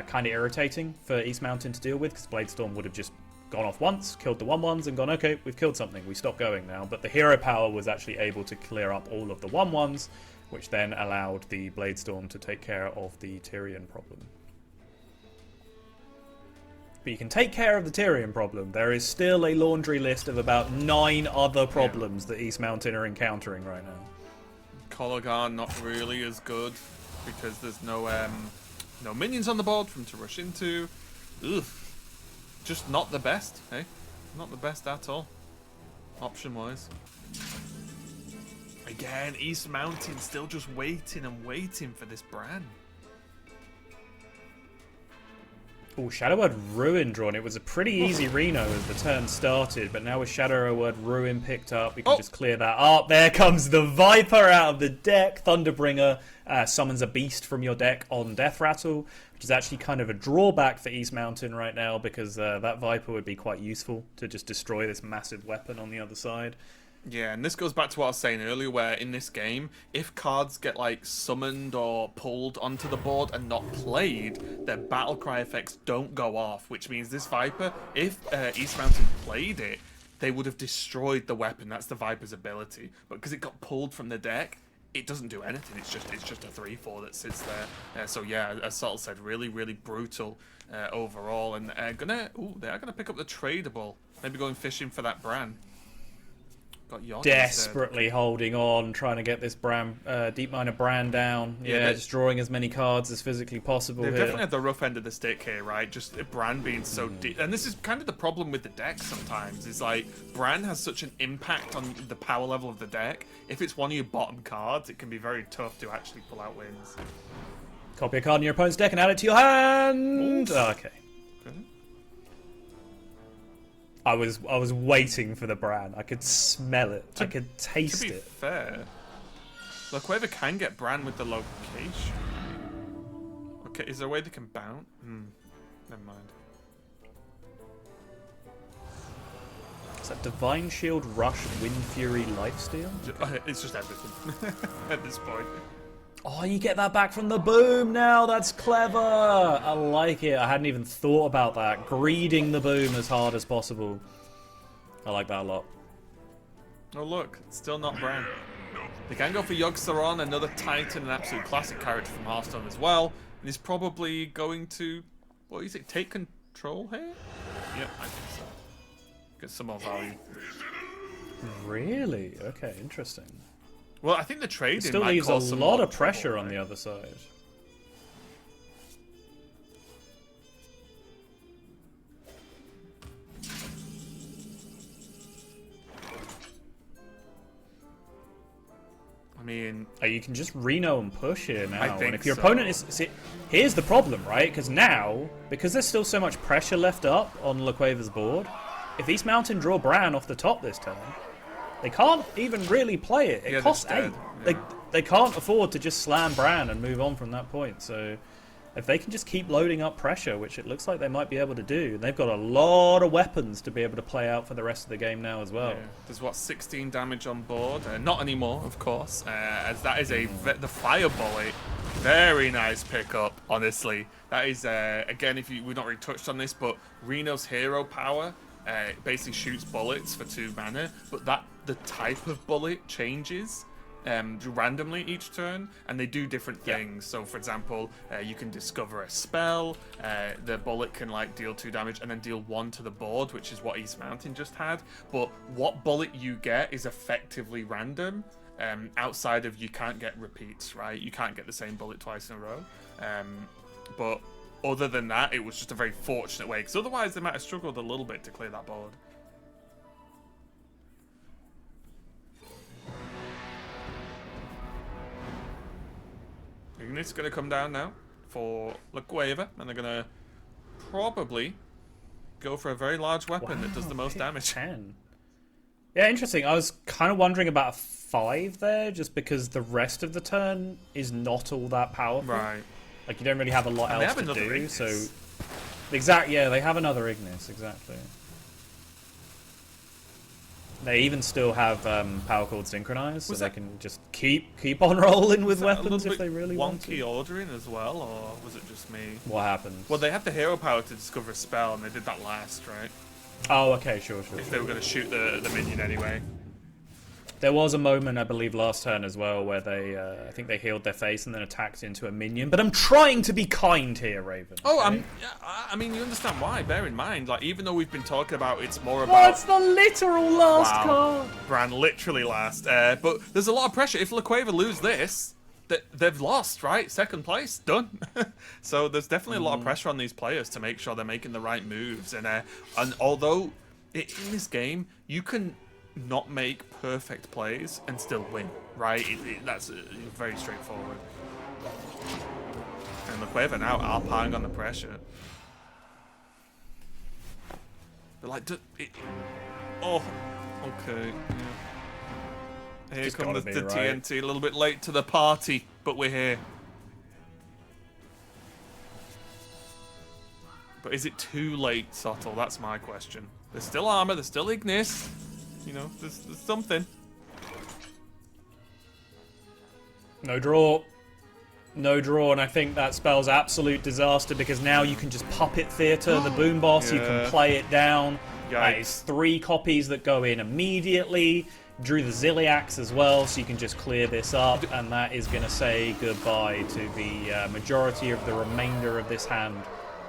kind of irritating for East Mountain to deal with, because Bladestorm would have just gone off once, killed the 1/1s, and gone, okay, we've killed something, we stop going now. But the hero power was actually able to clear up all of the 1/1s, which then allowed the Bladestorm to take care of the Tyrion problem. But you can take care of the Tyrion problem. There is still a laundry list of about 9 other problems that East Mountain are encountering right now. Kolaghan not really as good because there's no minions on the board for him to rush into. Ugh. Just not the best, eh? Not the best at all, option-wise. Again, East Mountain still just waiting and waiting for this Bran. Oh, Shadow Word Ruin drawn. It was a pretty easy Reno as the turn started, but now with Shadow Word Ruin picked up, we can just clear that up. There comes the Viper out of the deck. Thunderbringer summons a beast from your deck on Death Rattle, which is actually kind of a drawback for East Mountain right now, because that Viper would be quite useful to just destroy this massive weapon on the other side. Yeah, and this goes back to what I was saying earlier, where in this game, if cards get like summoned or pulled onto the board and not played, their battlecry effects don't go off, which means this Viper, if East Mountain played it, they would have destroyed the weapon. That's the Viper's ability. But because it got pulled from the deck, it doesn't do anything. It's just a 3/4 that sits there. So yeah, as SOTTLE said, really, really brutal overall. And they are gonna pick up the tradable. Maybe going fishing for that Bran. Got Jordy desperately holding on, trying to get this Deep Miner Bran down. Yeah, just drawing as many cards as physically possible. They've here. definitely had the rough end of the stick here, right? Just Bran being so deep. And this is kind of the problem with the deck sometimes, is like Bran has such an impact on the power level of the deck. If it's one of your bottom cards, it can be very tough to actually pull out wins. Copy a card in your opponent's deck and add it to your hand. Okay. I was waiting for the Bran. I could smell it. I could taste it. To be fair, look, whoever can get Bran with the location. Okay, is there a way they can bounce? Never mind. Is that Divine Shield, Rush, Wind Fury, Lifesteal? It's just everything at this point. Oh, you get that back from the boom now. That's clever. I like it. I hadn't even thought about that. Greeding the boom as hard as possible. I like that a lot. Oh, look. It's still not Bran. They can go for Yogg-Saron, another Titan, an absolute classic character from Hearthstone as well. And he's probably going to, what is it, take control here? Yep, I think so. Get some more value. Really? Okay, interesting. Well, I think the trading still might leaves a cause some lot more of pressure trouble, on right? the other side. mean, you can just Reno and push here now. I think and if your so. opponent is... See, here's the problem, right? Because now, because there's still so much pressure left up on Cueva's board, if East Mountain draw Bran off the top this turn, they can't even really play it. It costs 8. Yeah. They can't afford to just slam Bran and move on from that point. So if they can just keep loading up pressure, which it looks like they might be able to do, they've got a lot of weapons to be able to play out for the rest of the game now as well. Yeah. There's, what, 16 damage on board? Not anymore, of course, as that is the Fire Bullet. Very nice pickup, honestly. That is, again, we've not really touched on this, but Reno's hero power basically shoots bullets for 2 mana, but the type of bullet changes randomly each turn, and they do different things. So for example, you can discover a spell, the bullet can like deal 2 damage and then deal 1 to the board, which is what East Mountain just had. But what bullet you get is effectively random, outside of you can't get repeats, right? You can't get the same bullet twice in a row. But other than that, it was just a very fortunate way, because otherwise they might have struggled a little bit to clear that board. It's going to come down now for Cueva, and they're going to probably go for a very large weapon that does the most damage. 10. Yeah, interesting. I was kind of wondering about a 5 there, just because the rest of the turn is not all that powerful. Right. Like, you don't really have a lot And else they have to another do. Ignis. So, yeah, they have another Ignis, exactly. They even still have power chord synchronized, so they can just keep on rolling with weapons if they really want to. Wonky ordering as well, or was it just me? What happened? Well, they had the hero power to discover a spell, and they did that last, right? Oh, okay, sure. If they were going to shoot the minion anyway. There was a moment, I believe, last turn as well, where they, I think they healed their face and then attacked into a minion. But I'm trying to be kind here, Raven. Oh, okay? I mean, you understand why. Bear in mind, like, even though we've been talking about it's more about... What's the literal last card? Bran literally last. But there's a lot of pressure. If Cueva lose this, they've lost, right? Second place, done. So there's definitely a lot of pressure on these players to make sure they're making the right moves. And although in this game, you can not make perfect plays and still win, right? That's very straightforward. And Cueva now are piling on the pressure. They're like, oh, okay. Yeah. Here comes the TNT, a little bit late to the party, but we're here. But is it too late, SOTTLE? That's my question. There's still armor, there's still Ignis. You know, there's something. No draw. No draw, and I think that spells absolute disaster, because now you can just puppet theater the boom boss, you can play it down. That is 3 copies that go in immediately. Drew the Ziliax as well, so you can just clear this up, and that is going to say goodbye to the majority of the remainder of this hand.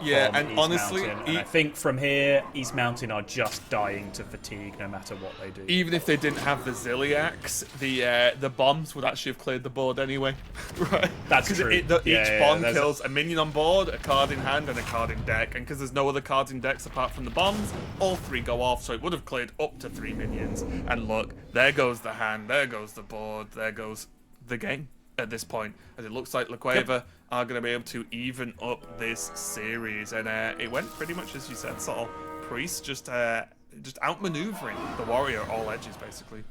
Yeah, and East honestly, Mountain. And I think from here, East Mountain are just dying to fatigue no matter what they do. even if they didn't have the Ziliax, the bombs would actually have cleared the board anyway. Right? That's true. Each bomb kills a minion on board, a card in hand, and a card in deck. And because there's no other cards in decks apart from the bombs, all 3 go off, so it would have cleared up to 3 minions. And look, there goes the hand, there goes the board, there goes the game at this point. As it looks like Cueva are going to be able to even up this series. And it went pretty much as you said, sort of Priest just outmaneuvering the warrior at all edges, basically.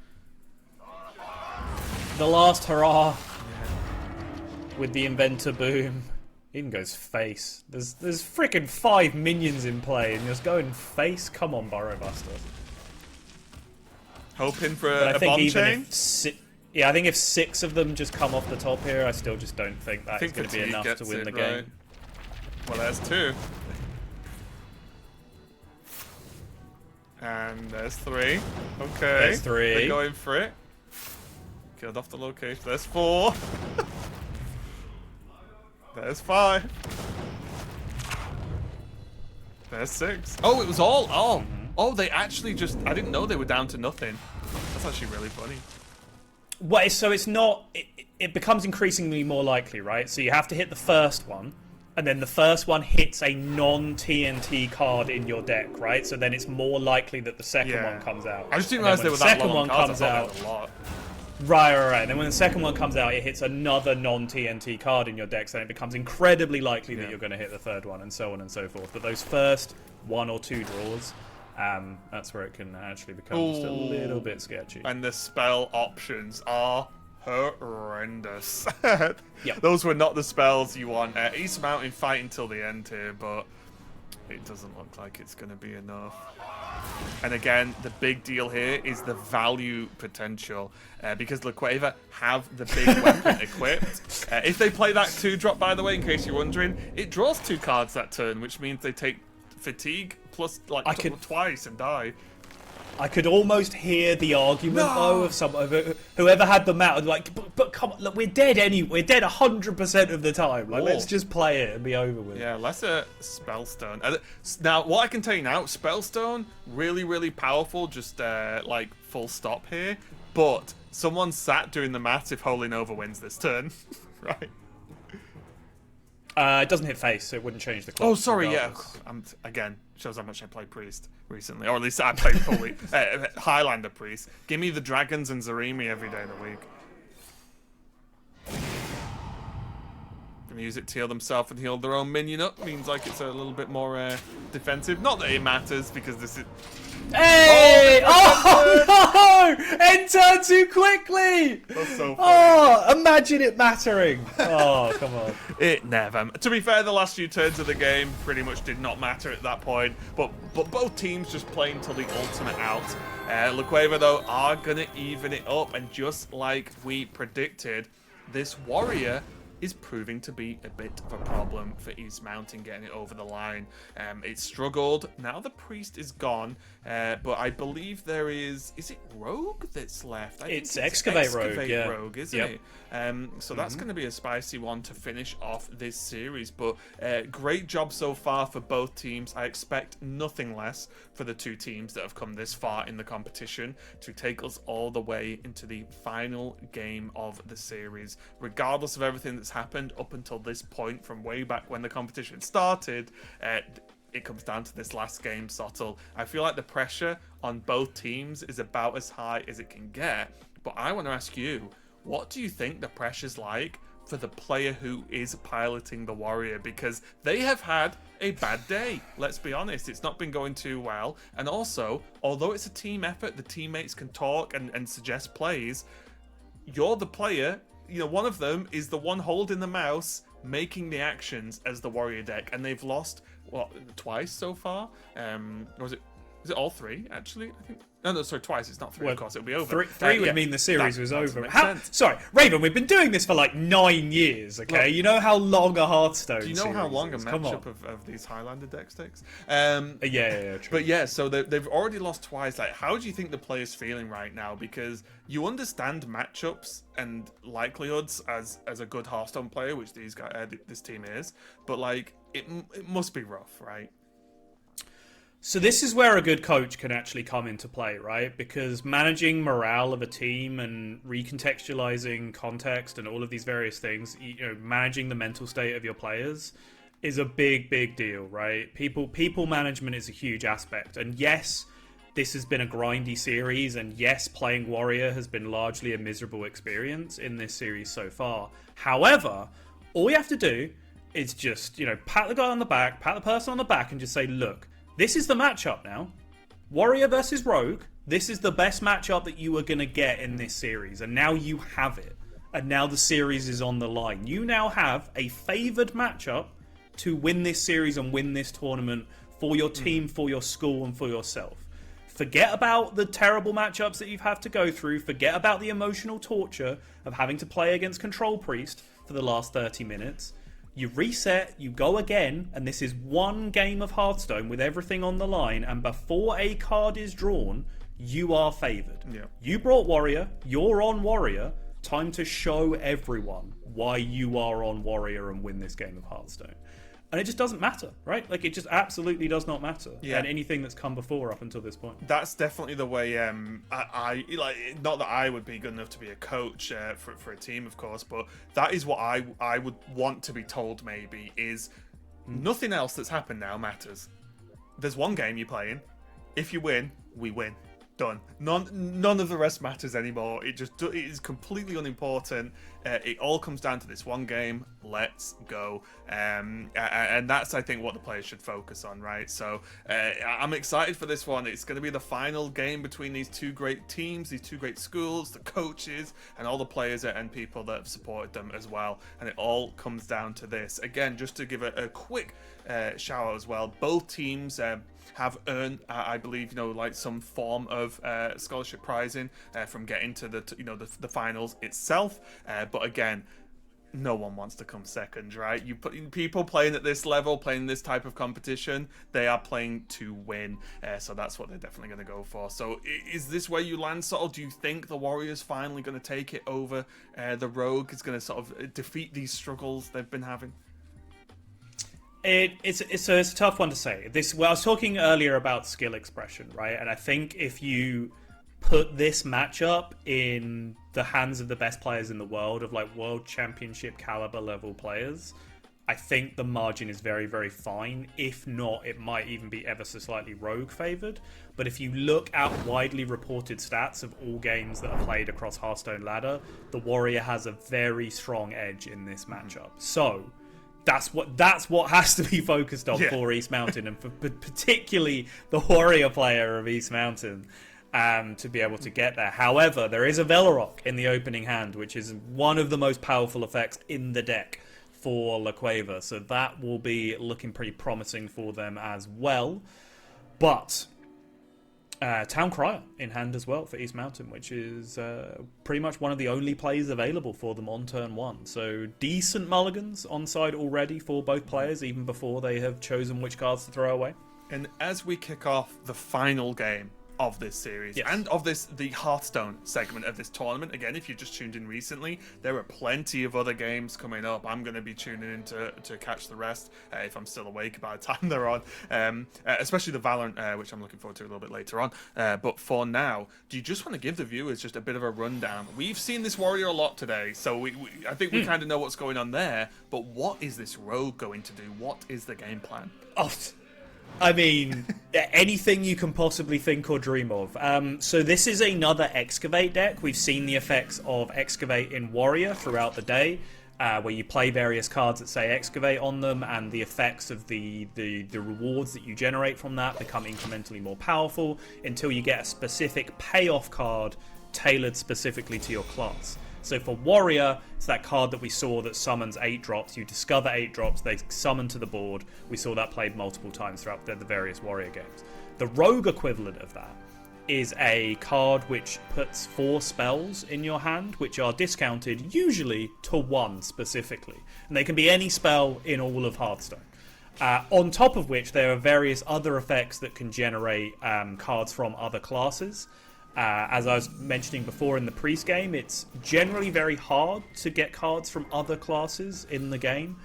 The last hurrah with the Inventor Boom. Even goes face. There's freaking 5 minions in play, and just going face. Come on, Burrowbuster. Hoping for a bomb chain? I think if 6 of them just come off the top here, I still just don't think that's going to be enough to win the game. Right. Well, there's 2. And there's 3. Okay. There's 3. They're going for it. Killed off the location. There's 4. There's 5. There's 6. Oh, it was all. Oh, they actually just. I didn't know they were down to nothing. That's actually really funny. Well, so it's not. It becomes increasingly more likely, right? So you have to hit the first one, and then the first one hits a non-TNT card in your deck, right? So then it's more likely that the second one comes out. I just didn't realize they were that long one cards. comes out. A lot. Right. And then when the second one comes out, it hits another non-TNT card in your deck, so it becomes incredibly likely that you're going to hit the third one, and so on and so forth. But those first 1 or 2 draws, that's where it can actually become just a little bit sketchy. And the spell options are horrendous. Yep. Those were not the spells you want. East Mountain fight until the end here, but it doesn't look like it's going to be enough. And again, the big deal here is the value potential, because the Cueva have the big weapon equipped. If they play that 2-drop, by the way, in case you're wondering, it draws 2 cards that turn, which means they take fatigue plus like twice and die. I could almost hear the argument though of whoever had the map, like, but come on, look, we're dead anyway. We're dead 100% of the time. Like, let's just play it and be over with. Yeah, lesser Spellstone. Now, what I can tell you now, Spellstone, really, really powerful. Just like full stop here. But someone sat doing the maths if Holy Nova wins this turn, right? It doesn't hit face, so it wouldn't change the clock. Oh, sorry, regardless. yeah. Again, shows how much I played Priest recently. Or at least I played Holy Highlander Priest. Give me the Dragons and Zarimi every day of the week. Gonna use it to heal themselves and heal their own minion up. Means like it's a little bit more defensive. Not that it matters, because this is... Hey! Oh, no! Enter too quickly! That's so funny. Oh, imagine it mattering. Oh, come on. It never. To be fair, the last few turns of the game pretty much did not matter at that point. But both teams just playing till the ultimate out. La Cueva, though, are going to even it up. And just like we predicted, this warrior is proving to be a bit of a problem for East Mountain getting it over the line. It struggled. Now the Priest is gone, but I believe there is it Rogue that's left? It's Excavate Rogue, yeah. Rogue, isn't it? So that's going to be a spicy one to finish off this series, but great job so far for both teams. I expect nothing less for the 2 teams that have come this far in the competition to take us all the way into the final game of the series. Regardless of everything that's happened up until this point from way back when the competition started, it comes down to this last game, SOTTLE. I feel like the pressure on both teams is about as high as it can get, but I want to ask you, what do you think the pressure's like for the player who is piloting the warrior? Because they have had a bad day, let's be honest. It's not been going too well, and also, although it's a team effort, the teammates can talk and suggest plays. You're the player, you know, one of them is the one holding the mouse, making the actions as the warrior deck, and they've lost, what, twice so far? Or is it all 3, actually? I think. No, sorry, twice. It's not 3, Well, of course. It'll be over. 3 would mean the series was over. Makes sense. Sorry, Raven, we've been doing this for like 9 years, okay? Look, you know how long a Hearthstone do you know how long a is? Come matchup on. of these Highlander decks takes? Yeah, true. But yeah, so they've already lost twice. Like, how do you think the player's feeling right now? Because you understand matchups and likelihoods as a good Hearthstone player, which these guys, this team is. But like, it must be rough, right? So this is where a good coach can actually come into play, right? Because managing morale of a team and recontextualizing context and all of these various things, you know, managing the mental state of your players is a big deal, right? People management is a huge aspect. And yes, this has been a grindy series, and yes, playing Warrior has been largely a miserable experience in this series so far. However, all we have to do is just, you know, pat the guy on the back, pat the person on the back, and just say, look, this is the matchup now. Warrior versus Rogue. This is the best matchup that you are going to get in this series. And now you have it. And now the series is on the line. You now have a favoured matchup to win this series and win this tournament for your team, for your school, and for yourself. Forget about the terrible matchups that you've had to go through. Forget about the emotional torture of having to play against Control Priest for the last 30 minutes. You reset, you go again, and this is one game of Hearthstone with everything on the line, and before a card is drawn, you are favoured. Yeah. You brought Warrior, you're on Warrior, time to show everyone why you are on Warrior and win this game of Hearthstone. And it just doesn't matter, right? Like, it just absolutely does not matter. Yeah. And anything that's come before up until this point. That's definitely the way. I like, not that I would be good enough to be a coach for a team, of course, but that is what I would want to be told. Maybe is nothing else that's happened now matters. There's one game you're playing. If you win, we win. Done. None of the rest matters anymore. It is completely unimportant. It all comes down to this one game. Let's go. And that's, I think, what the players should focus on, right? So I'm excited for this one. It's going to be the final game between these two great teams, these two great schools, the coaches, and all the players and people that have supported them as well. And it all comes down to this. Again, just to give a quick shout out as well, both teams have earned, I believe, like some form of scholarship prizing from getting to the finals itself. But again, no one wants to come second, right? You put people playing at this level, playing this type of competition, they are playing to win. So that's what they're definitely going to go for. So is this where you land, SOTTLE? Do you think the Warriors finally going to take it over? The Rogue is going to sort of defeat these struggles they've been having? It's a tough one to say. I was talking earlier about skill expression, right? And I think if you put this matchup in the hands of the best players in the world, of like world championship caliber level players, I think the margin is very, very fine. If not, it might even be ever so slightly Rogue favored. But if you look at widely reported stats of all games that are played across Hearthstone ladder, the Warrior has a very strong edge in this matchup. So that's what has to be focused on for East Mountain, and for particularly the Warrior player of East Mountain, to be able to get there. However, there is a Velorok in the opening hand, which is one of the most powerful effects in the deck for La Cueva, so that will be looking pretty promising for them as well. But Town Crier in hand as well for East Mountain, which is pretty much one of the only plays available for them on turn one. So decent mulligans on side already for both players, even before they have chosen which cards to throw away. And as we kick off the final game of this series and of the Hearthstone segment of this tournament, again, if you've just tuned in recently, there are plenty of other games coming up. I'm going to be tuning in to catch the rest if I'm still awake by the time they're on, especially the Valorant, which I'm looking forward to a little bit later on. But for now, do you just want to give the viewers just a bit of a rundown? We've seen this Warrior a lot today, so I think we kind of know what's going on there, but what is this Rogue going to do? What is the game plan? I mean, anything you can possibly think or dream of. So this is another Excavate deck. We've seen the effects of Excavate in Warrior throughout the day, where you play various cards that say Excavate on them, and the effects of the rewards that you generate from that become incrementally more powerful until you get a specific payoff card tailored specifically to your class. So for Warrior, it's that card that we saw that summons 8 drops. You discover 8 drops, they summon to the board. We saw that played multiple times throughout the various Warrior games. The Rogue equivalent of that is a card which puts 4 spells in your hand, which are discounted usually to 1 specifically. And they can be any spell in all of Hearthstone. On top of which, there are various other effects that can generate cards from other classes. As I was mentioning before in the priest game, it's generally very hard to get cards from other classes in the game.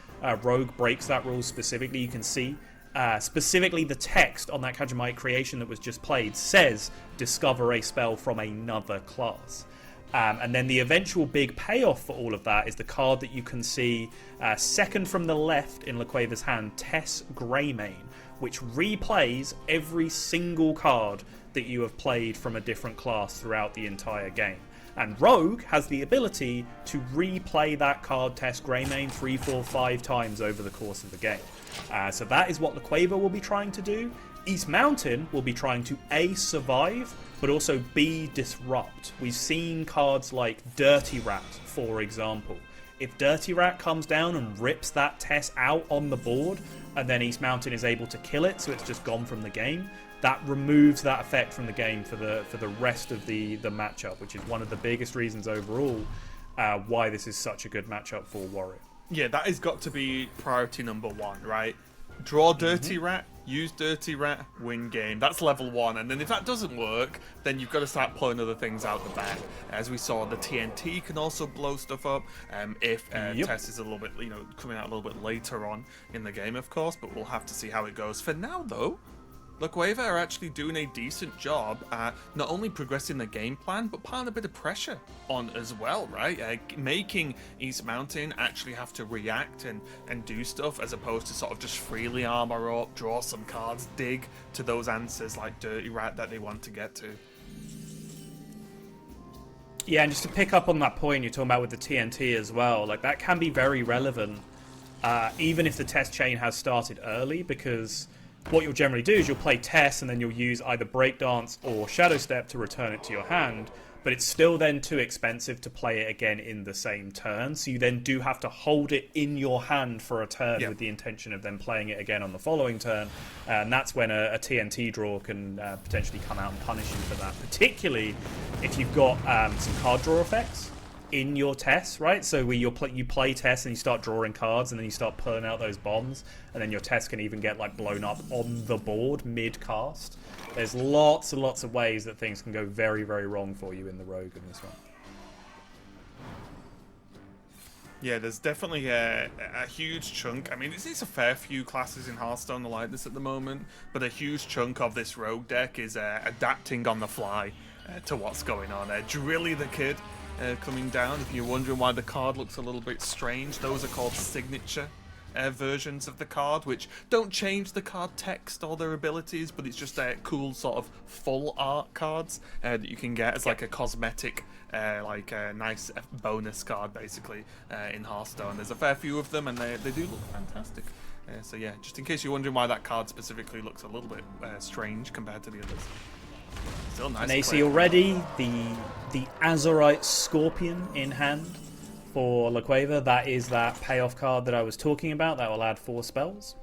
Rogue breaks that rule specifically. You can see specifically the text on that Kajamite creation that was just played says discover a spell from another class. And then the eventual big payoff for all of that is the card that you can see second from the left in La Cueva's hand, Tess Greymane, which replays every single card that you have played from a different class throughout the entire game. And Rogue has the ability to replay that card, Tess Greymane, 3, 4, 5 times over the course of the game. So that is what La Cueva will be trying to do. East Mountain will be trying to A, survive, but also B, disrupt. We've seen cards like Dirty Rat, for example. If Dirty Rat comes down and rips that Tess out on the board, and then East Mountain is able to kill it, so it's just gone from the game, that removes that effect from the game for the rest of the matchup, which is one of the biggest reasons overall why this is such a good matchup for Warrior. Yeah, that has got to be priority number 1, right? Draw Dirty Rat, use Dirty Rat, win game. That's level 1. And then if that doesn't work, then you've got to start pulling other things out the back. As we saw, the TNT can also blow stuff up if Tess is a little bit, coming out a little bit later on in the game, of course. But we'll have to see how it goes. For now, though, La Cueva are actually doing a decent job at not only progressing the game plan, but putting a bit of pressure on as well, right? Making East Mountain actually have to react and do stuff, as opposed to sort of just freely armor up, draw some cards, dig to those answers like Dirty Rat that they want to get to. Yeah, and just to pick up on that point you're talking about with the TNT as well, like that can be very relevant, even if the test chain has started early, because what you'll generally do is you'll play test and then you'll use either Breakdance or Shadow Step to return it to your hand, but it's still then too expensive to play it again in the same turn, so you then do have to hold it in your hand for a turn with the intention of then playing it again on the following turn, and that's when a TNT draw can potentially come out and punish you for that, particularly if you've got some card draw effects in your tests, right? So where you play tests and you start drawing cards and then you start pulling out those bombs, and then your test can even get like blown up on the board mid-cast. There's lots and lots of ways that things can go very, very wrong for you in the Rogue in this one. Yeah, there's definitely a huge chunk. I mean, it's a fair few classes in Hearthstone like this at the moment, but a huge chunk of this Rogue deck is adapting on the fly to what's going on. Drilly the Kid coming down. If you're wondering why the card looks a little bit strange, those are called signature versions of the card, which don't change the card text or their abilities, but it's just cool sort of full art cards that you can get as like a cosmetic, like a nice bonus card basically in Hearthstone. There's a fair few of them and they do look fantastic. So yeah, just in case you're wondering why that card specifically looks a little bit strange compared to the others. Still nice. And AC already, the Azurite Scorpion in hand for La Cueva. That is that payoff card that I was talking about. That will add 4 spells.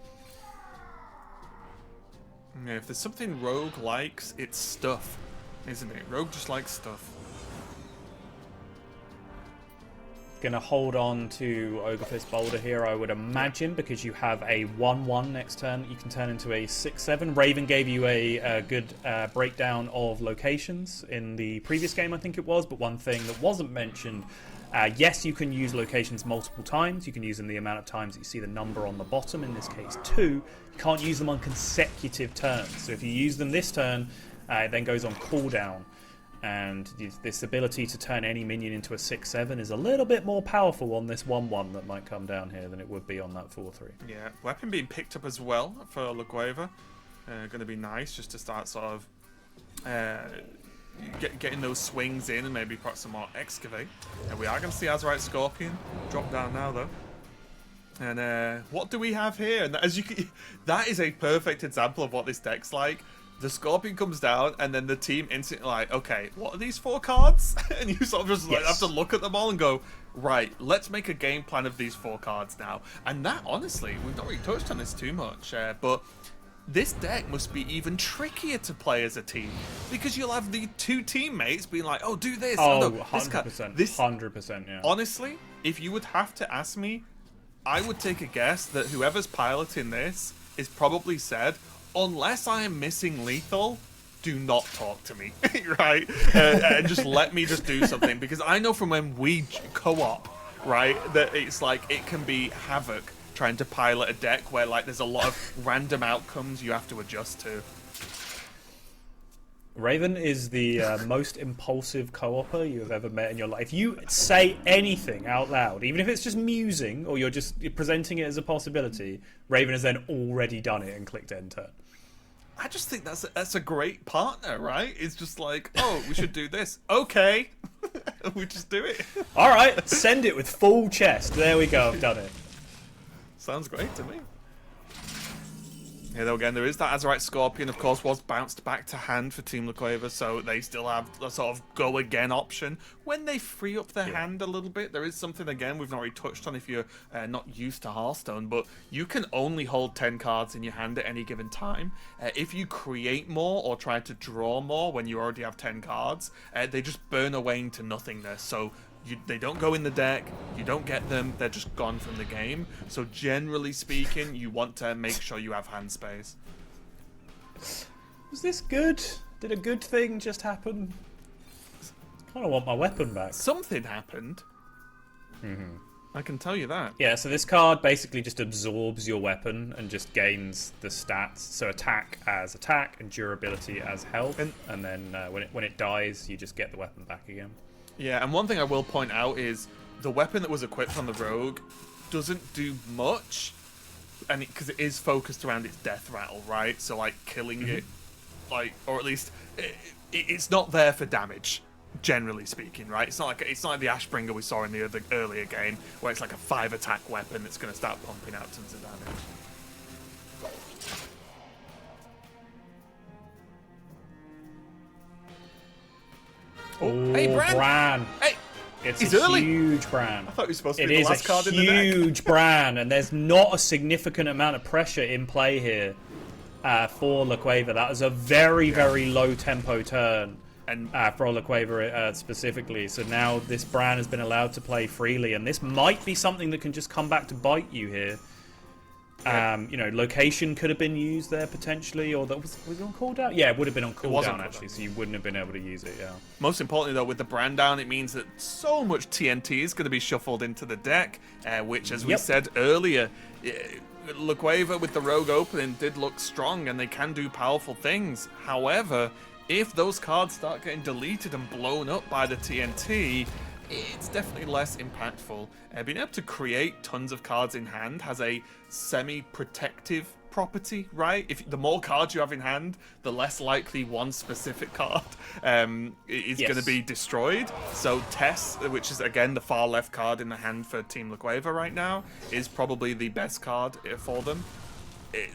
Yeah, if there's something Rogue likes, it's stuff, isn't it? Rogue just likes stuff. Going to hold on to Ogre Fist Boulder here, I would imagine, because you have a 1/1 next turn that you can turn into a 6/7. Raven gave you a good breakdown of locations in the previous game, I think it was, but one thing that wasn't mentioned, yes, you can use locations multiple times. You can use them the amount of times that you see the number on the bottom, in this case 2. You can't use them on consecutive turns. So if you use them this turn, it then goes on cooldown. And this ability to turn any minion into a 6/7 is a little bit more powerful on this 1/1 that might come down here than it would be on that 4/3. Yeah, weapon being picked up as well for La Cueva. Going to be nice just to start sort of getting those swings in and maybe put some more excavate. And we are going to see Azurite Scorpion drop down now though. And what do we have here? And as you can, that is a perfect example of what this deck's like. The Scorpion comes down, and then the team instantly like, okay, what are these 4 cards? And you sort of just like, have to look at them all and go, right, let's make a game plan of these 4 cards now. And that, honestly, we've not really touched on this too much, but this deck must be even trickier to play as a team, because you'll have the 2 teammates being like, oh, do this. Oh, no, 100%. this 100%, yeah. Honestly, if you would have to ask me, I would take a guess that whoever's piloting this is probably said, unless I am missing lethal, do not talk to me, right? And just let me just do something, because I know from when we co-op, right, that it's like it can be havoc trying to pilot a deck where like there's a lot of random outcomes you have to adjust to. Raven is the most impulsive co-opper you have ever met in your life. If you say anything out loud, even if it's just musing or you're presenting it as a possibility, Raven has then already done it and clicked enter. I just think that's a great partner, right? It's just like, oh, we should do this. Okay. We just do it. All right, send it with full chest. There we go, I've done it. Sounds great to me. Here though again, there is that Azurite Scorpion, of course, was bounced back to hand for Team La Cueva, so they still have a sort of go again option. When they free up their hand a little bit, there is something, again, we've not already touched on if you're not used to Hearthstone, but you can only hold 10 cards in your hand at any given time. If you create more or try to draw more when you already have 10 cards, they just burn away into nothingness. So they don't go in the deck, you don't get them, they're just gone from the game. So generally speaking, you want to make sure you have hand space. Was this good? Did a good thing just happen? I kind of want my weapon back. Something happened. I can tell you that. Yeah, so this card basically just absorbs your weapon and just gains the stats. So attack as attack and durability as health. And then when it dies, you just get the weapon back again. Yeah, and one thing I will point out is the weapon that was equipped on the Rogue doesn't do much, and because it is focused around its death rattle, right? So like killing it, like, or at least it's not there for damage, generally speaking, right? It's not like the Ashbringer we saw in the earlier game, where it's like a 5 attack weapon that's going to start pumping out tons of damage. Oh, hey, Bran! Hey, It's he's a early. huge Bran. I thought he was supposed to It be the is last card a in the deck. huge Bran, and there's not a significant amount of pressure in play here for La Cueva. That was a very, very low tempo turn. And For La Cueva specifically. So now this Bran has been allowed to play freely, and this might be something that can just come back to bite you here. You know, location could have been used there potentially, or that was it on cooldown? Yeah, it would have been on cooldown actually, so you wouldn't have been able to use it. Yeah. most importantly, though, with the brand down, it means that so much TNT is going to be shuffled into the deck, which, as we said earlier, La Cueva with the Rogue opening did look strong, and they can do powerful things. However, if those cards start getting deleted and blown up by the TNT, it's definitely less impactful. Being able to create tons of cards in hand has a semi-protective property, right? If the more cards you have in hand, the less likely one specific card is going to be destroyed. So Tess, which is again the far left card in the hand for Team La Cueva right now, is probably the best card for them.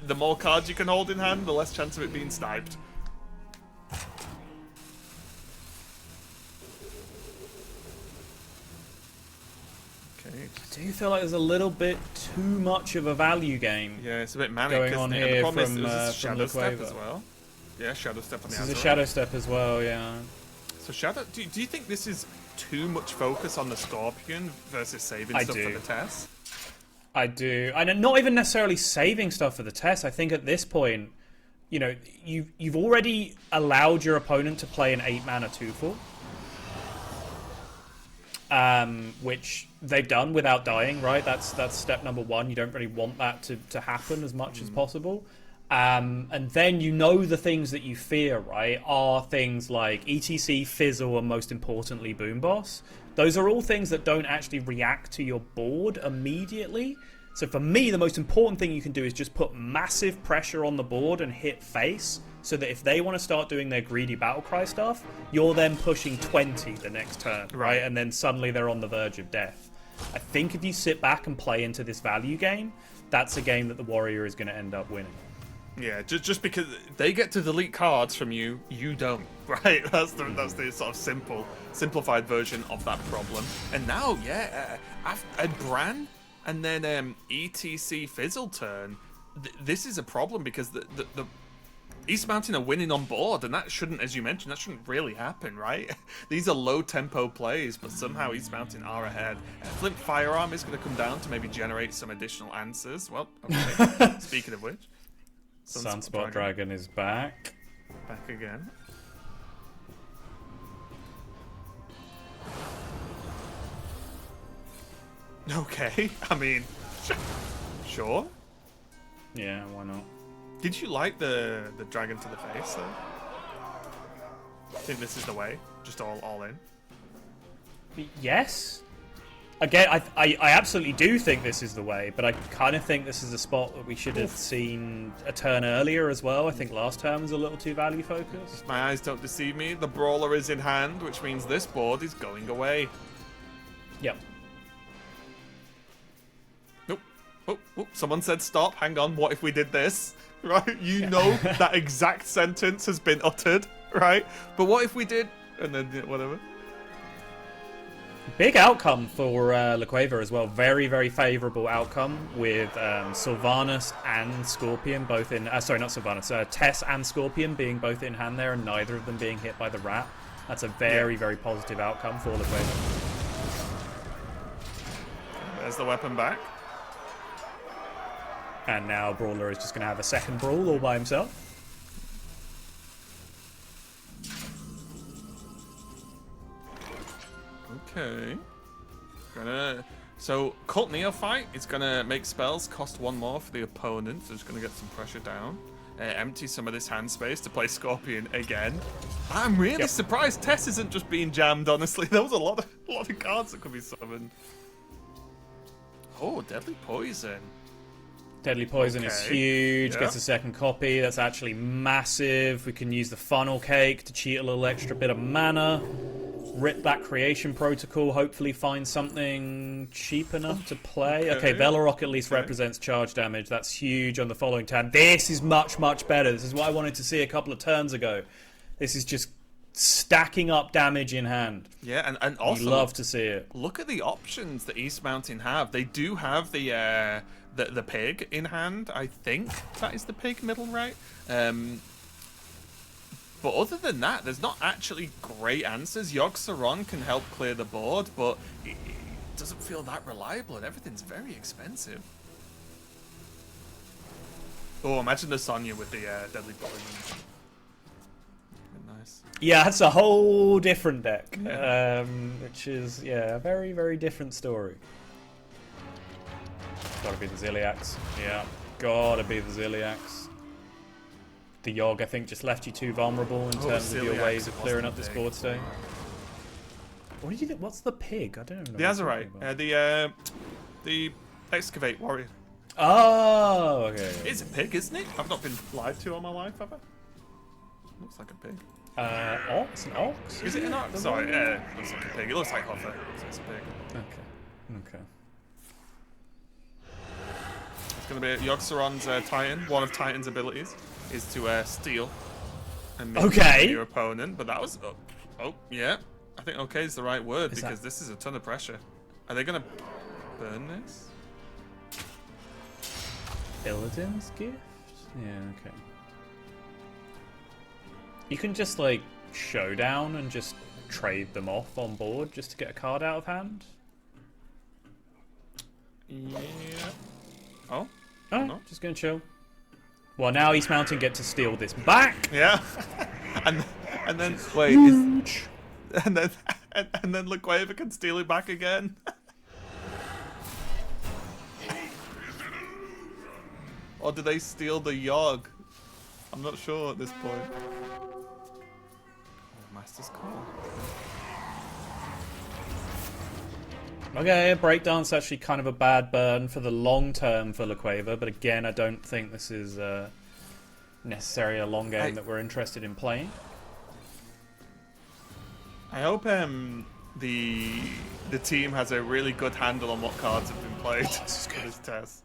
The more cards you can hold in hand, the less chance of it being sniped. I do feel like there's a little bit too much of a value game. Yeah, it's a bit manic going on isn't it? here The problem from, is from Shadow La Step Cueva. as well. Yeah, Shadow Step on the This is a Azure. Shadow Step as well, yeah. So Shadow, do you think this is too much focus on the Scorpion versus saving stuff for the Tess? I do. And not even necessarily saving stuff for the test. I think at this point, you know, you've already allowed your opponent to play an 8-mana 2/4. Which they've done without dying, right? That's step number one. You don't really want that to happen as much as possible. And then you know the things that you fear, right, are things like ETC, Fizzle, and most importantly, Boom Boss. Those are all things that don't actually react to your board immediately. So for me, the most important thing you can do is just put massive pressure on the board and hit face, so that if they want to start doing their greedy battlecry stuff, you're then pushing 20 the next turn, right? And then suddenly they're on the verge of death. I think if you sit back and play into this value game, that's a game that the Warrior is going to end up winning. Yeah, just because they get to delete cards from you, you don't, right? That's the sort of simplified version of that problem. And now, a Bran and then ETC Fizzle turn, this is a problem because the East Mountain are winning on board, and that shouldn't, as you mentioned, that shouldn't really happen, right? These are low-tempo plays, but somehow East Mountain are ahead. Flint Firearm is going to come down to maybe generate some additional answers. Well, okay. Speaking of which, Sunspot Dragon is back. Back again. Okay, I mean, sure. Yeah, why not? Did you like the dragon to the face, though? I think this is the way. Just all in. Yes. Again, I absolutely do think this is the way, but I kind of think this is a spot that we should have seen a turn earlier as well. I think last turn was a little too value focused. If my eyes don't deceive me, the Brawler is in hand, which means this board is going away. Yep. Nope. Oh, someone said stop. Hang on. What if we did this? Right? You know that exact sentence has been uttered, right? But what if we did? And then whatever. Big outcome for La Cueva as well. Very, very favourable outcome with Sylvanas and Scorpion both in... sorry, not Sylvanas. Tess and Scorpion being both in hand there, and neither of them being hit by the rat. That's a very, very positive outcome for La Cueva. There's the weapon back. And now Brawler is just going to have a second Brawl all by himself. Okay. So Cult Neophyte is gonna make spells cost one more for the opponent, so it's gonna get some pressure down. Empty some of this hand space to play Scorpion again. I'm really surprised Tess isn't just being jammed, honestly. There was a lot of cards that could be summoned. Oh, Deadly Poison. Deadly Poison is huge, gets a second copy. That's actually massive. We can use the Funnel Cake to cheat a little extra bit of mana. rip that creation protocol, hopefully find something cheap enough to play. Okay, Velorock at least represents charge damage. That's huge on the following turn. This is much, much better. This is what I wanted to see a couple of turns ago. This is just stacking up damage in hand. Yeah, and also you love to see it. Look at the options that East Mountain have. They do have the pig in hand. I think that is the pig middle right. But other than that, there's not actually great answers. Yogg-Saron can help clear the board, but it doesn't feel that reliable, and everything's very expensive. Oh, imagine the Sonya with the Deadly Poison. Nice. Yeah, that's a whole different deck, Yeah. which is, a very, very different story. Gotta be the Ziliax. Yeah, gotta be the Ziliax. The Yogg, I think, just left you too vulnerable in terms of your ways of clearing up this board state. What did you think? What's the pig? I don't know. The Azurite. The Excavate Warrior. Oh, okay. It's a pig, isn't it? I've not been lied to all my life, have I? Looks like a pig. Ox? An ox? Is it an ox? Sorry, yeah, it looks like a pig. It looks like Hoffa, so it's a pig. Okay. It's going to be Yogg-Saron's Titan. One of Titan's abilities is to steal and make your opponent. But that was... Oh, yeah. I think okay is the right word because this is a ton of pressure. Are they going to burn this? Illidan's gift? Yeah, okay. You can just, like, showdown and just trade them off on board just to get a card out of hand? Yeah. Oh? Oh, No. just gonna chill. Well, now East Mountain get to steal this back. Yeah. and then... Wait, Huge. and then La Cueva can steal it back again. Or do they steal the Yogg? I'm not sure at this point. Oh, Master's Call. Okay, Breakdance actually kind of a bad burn for the long term for La Cueva, but again, I don't think this is necessarily a long game that we're interested in playing. I hope the team has a really good handle on what cards have been played for this test.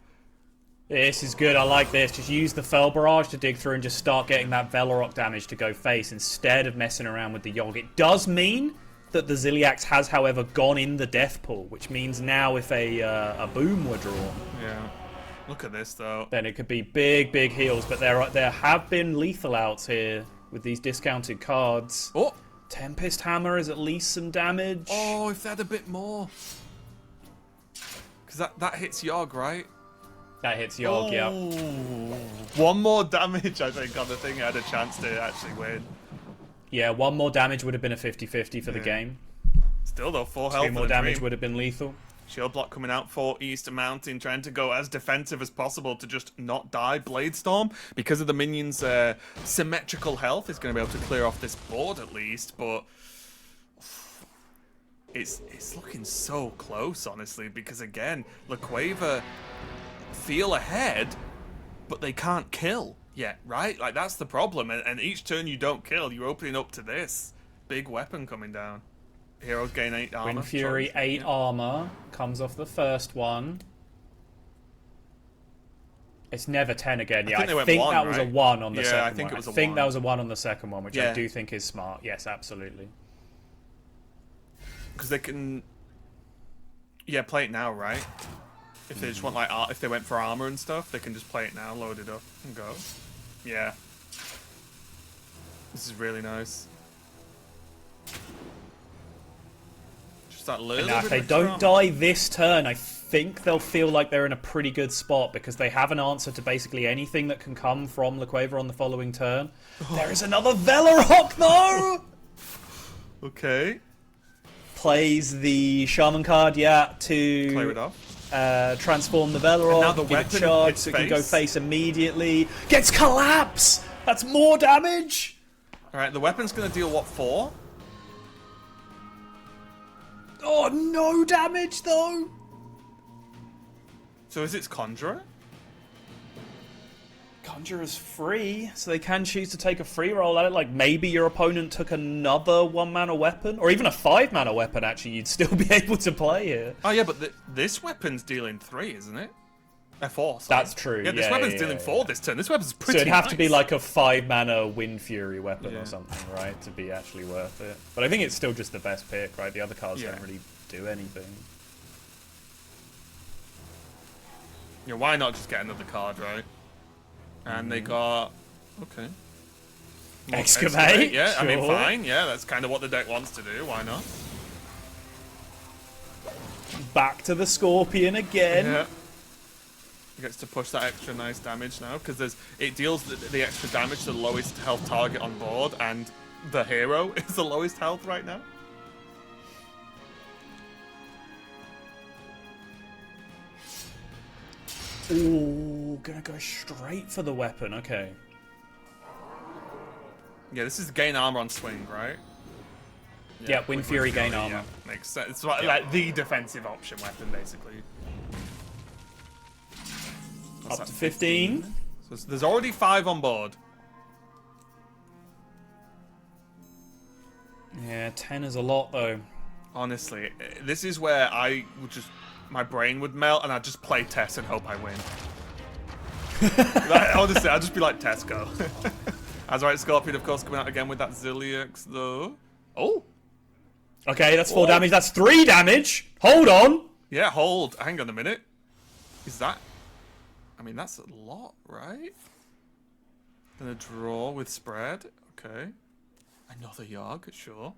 This is good, I like this. Just use the Fell Barrage to dig through and just start getting that Velorock damage to go face instead of messing around with the Yogg. It does mean that the Ziliax has, however, gone in the death pool, which means now if a boom were drawn... Yeah. Look at this, though. Then it could be big, big heals, but there have been lethal outs here with these discounted cards. Oh! Tempest Hammer is at least some damage. Oh, if they had a bit more. Because that hits Yogg, right? That hits Yogg, yeah. One more damage, I think, on the thing had a chance to actually win. Yeah, one more damage would have been a 50-50 for the game. Still, though, 4 health. 2 more damage would have been lethal. Shield block coming out for East Mountain, trying to go as defensive as possible to just not die. Bladestorm, because of the minions' symmetrical health, is going to be able to clear off this board at least, but it's looking so close, honestly, because again, La Cueva feel ahead, but they can't kill yet, right? Like, that's the problem, and each turn you don't kill, you're opening up to this big weapon coming down. Heroes gain 8 armor. Wind Fury, 8 armor. Comes off the first one. It's never 10 again. Yeah, I think that was a 1 on the second one. I think it was a 1. I think that was a 1 on the second one, which I do think is smart. Yes, absolutely. Because they can... Yeah, play it now, right? If they just want, like, if they went for armor and stuff, they can just play it now, load it up, and go. Yeah. This is really nice. Now, if they don't die this turn, I think they'll feel like they're in a pretty good spot because they have an answer to basically anything that can come from La Cueva on the following turn. There is another Velorock, though! Okay. Plays the Shaman card, to clear it off. Transform the Velorock, now the give it weapon charge hits so it can face. go face immediately. Gets Collapse! That's more damage! Alright, the weapon's going to deal, what, 4? Oh, no damage, though! So is it Conjurer? Conjurer's free, so they can choose to take a free roll at it. Like, maybe your opponent took another 1-mana weapon, or even a 5-mana weapon, actually, you'd still be able to play it. Oh, yeah, but this weapon's dealing 3, isn't it? 4. Sorry. That's true. Yeah, this weapon's dealing 4 this turn. This weapon's pretty So it'd have to be nice. like a 5-mana Wind Fury weapon or something, right, to be actually worth it. But I think it's still just the best pick, right? The other cards don't really do anything. Yeah, why not just get another card, right? And they got... Okay. Excavate? Yeah, sure. I mean, fine. Yeah, that's kind of what the deck wants to do. Why not? Back to the Scorpion again. Yeah. He gets to push that extra nice damage now, because it deals the extra damage to the lowest health target on board, and the hero is the lowest health right now. Ooh, gonna go straight for the weapon, okay. Yeah, this is gain armor on swing, right? Yeah, Wind Fury gain armor. Yeah, makes sense. It's like the defensive option weapon, basically. Up to 15. So there's already 5 on board. Yeah, 10 is a lot, though. Honestly, this is where I would just... My brain would melt, and I'd just play Tess and hope I win. Honestly, I'd just be like, Tess, go. That's right, Scorpion, of course, coming out again with that Zilliax, though. Oh! Okay, that's 4 damage. That's 3 damage! Hold on! Yeah, hold. Hang on a minute. Is that... I mean, that's a lot, right? Gonna draw with spread. Okay. Another Yogg, sure.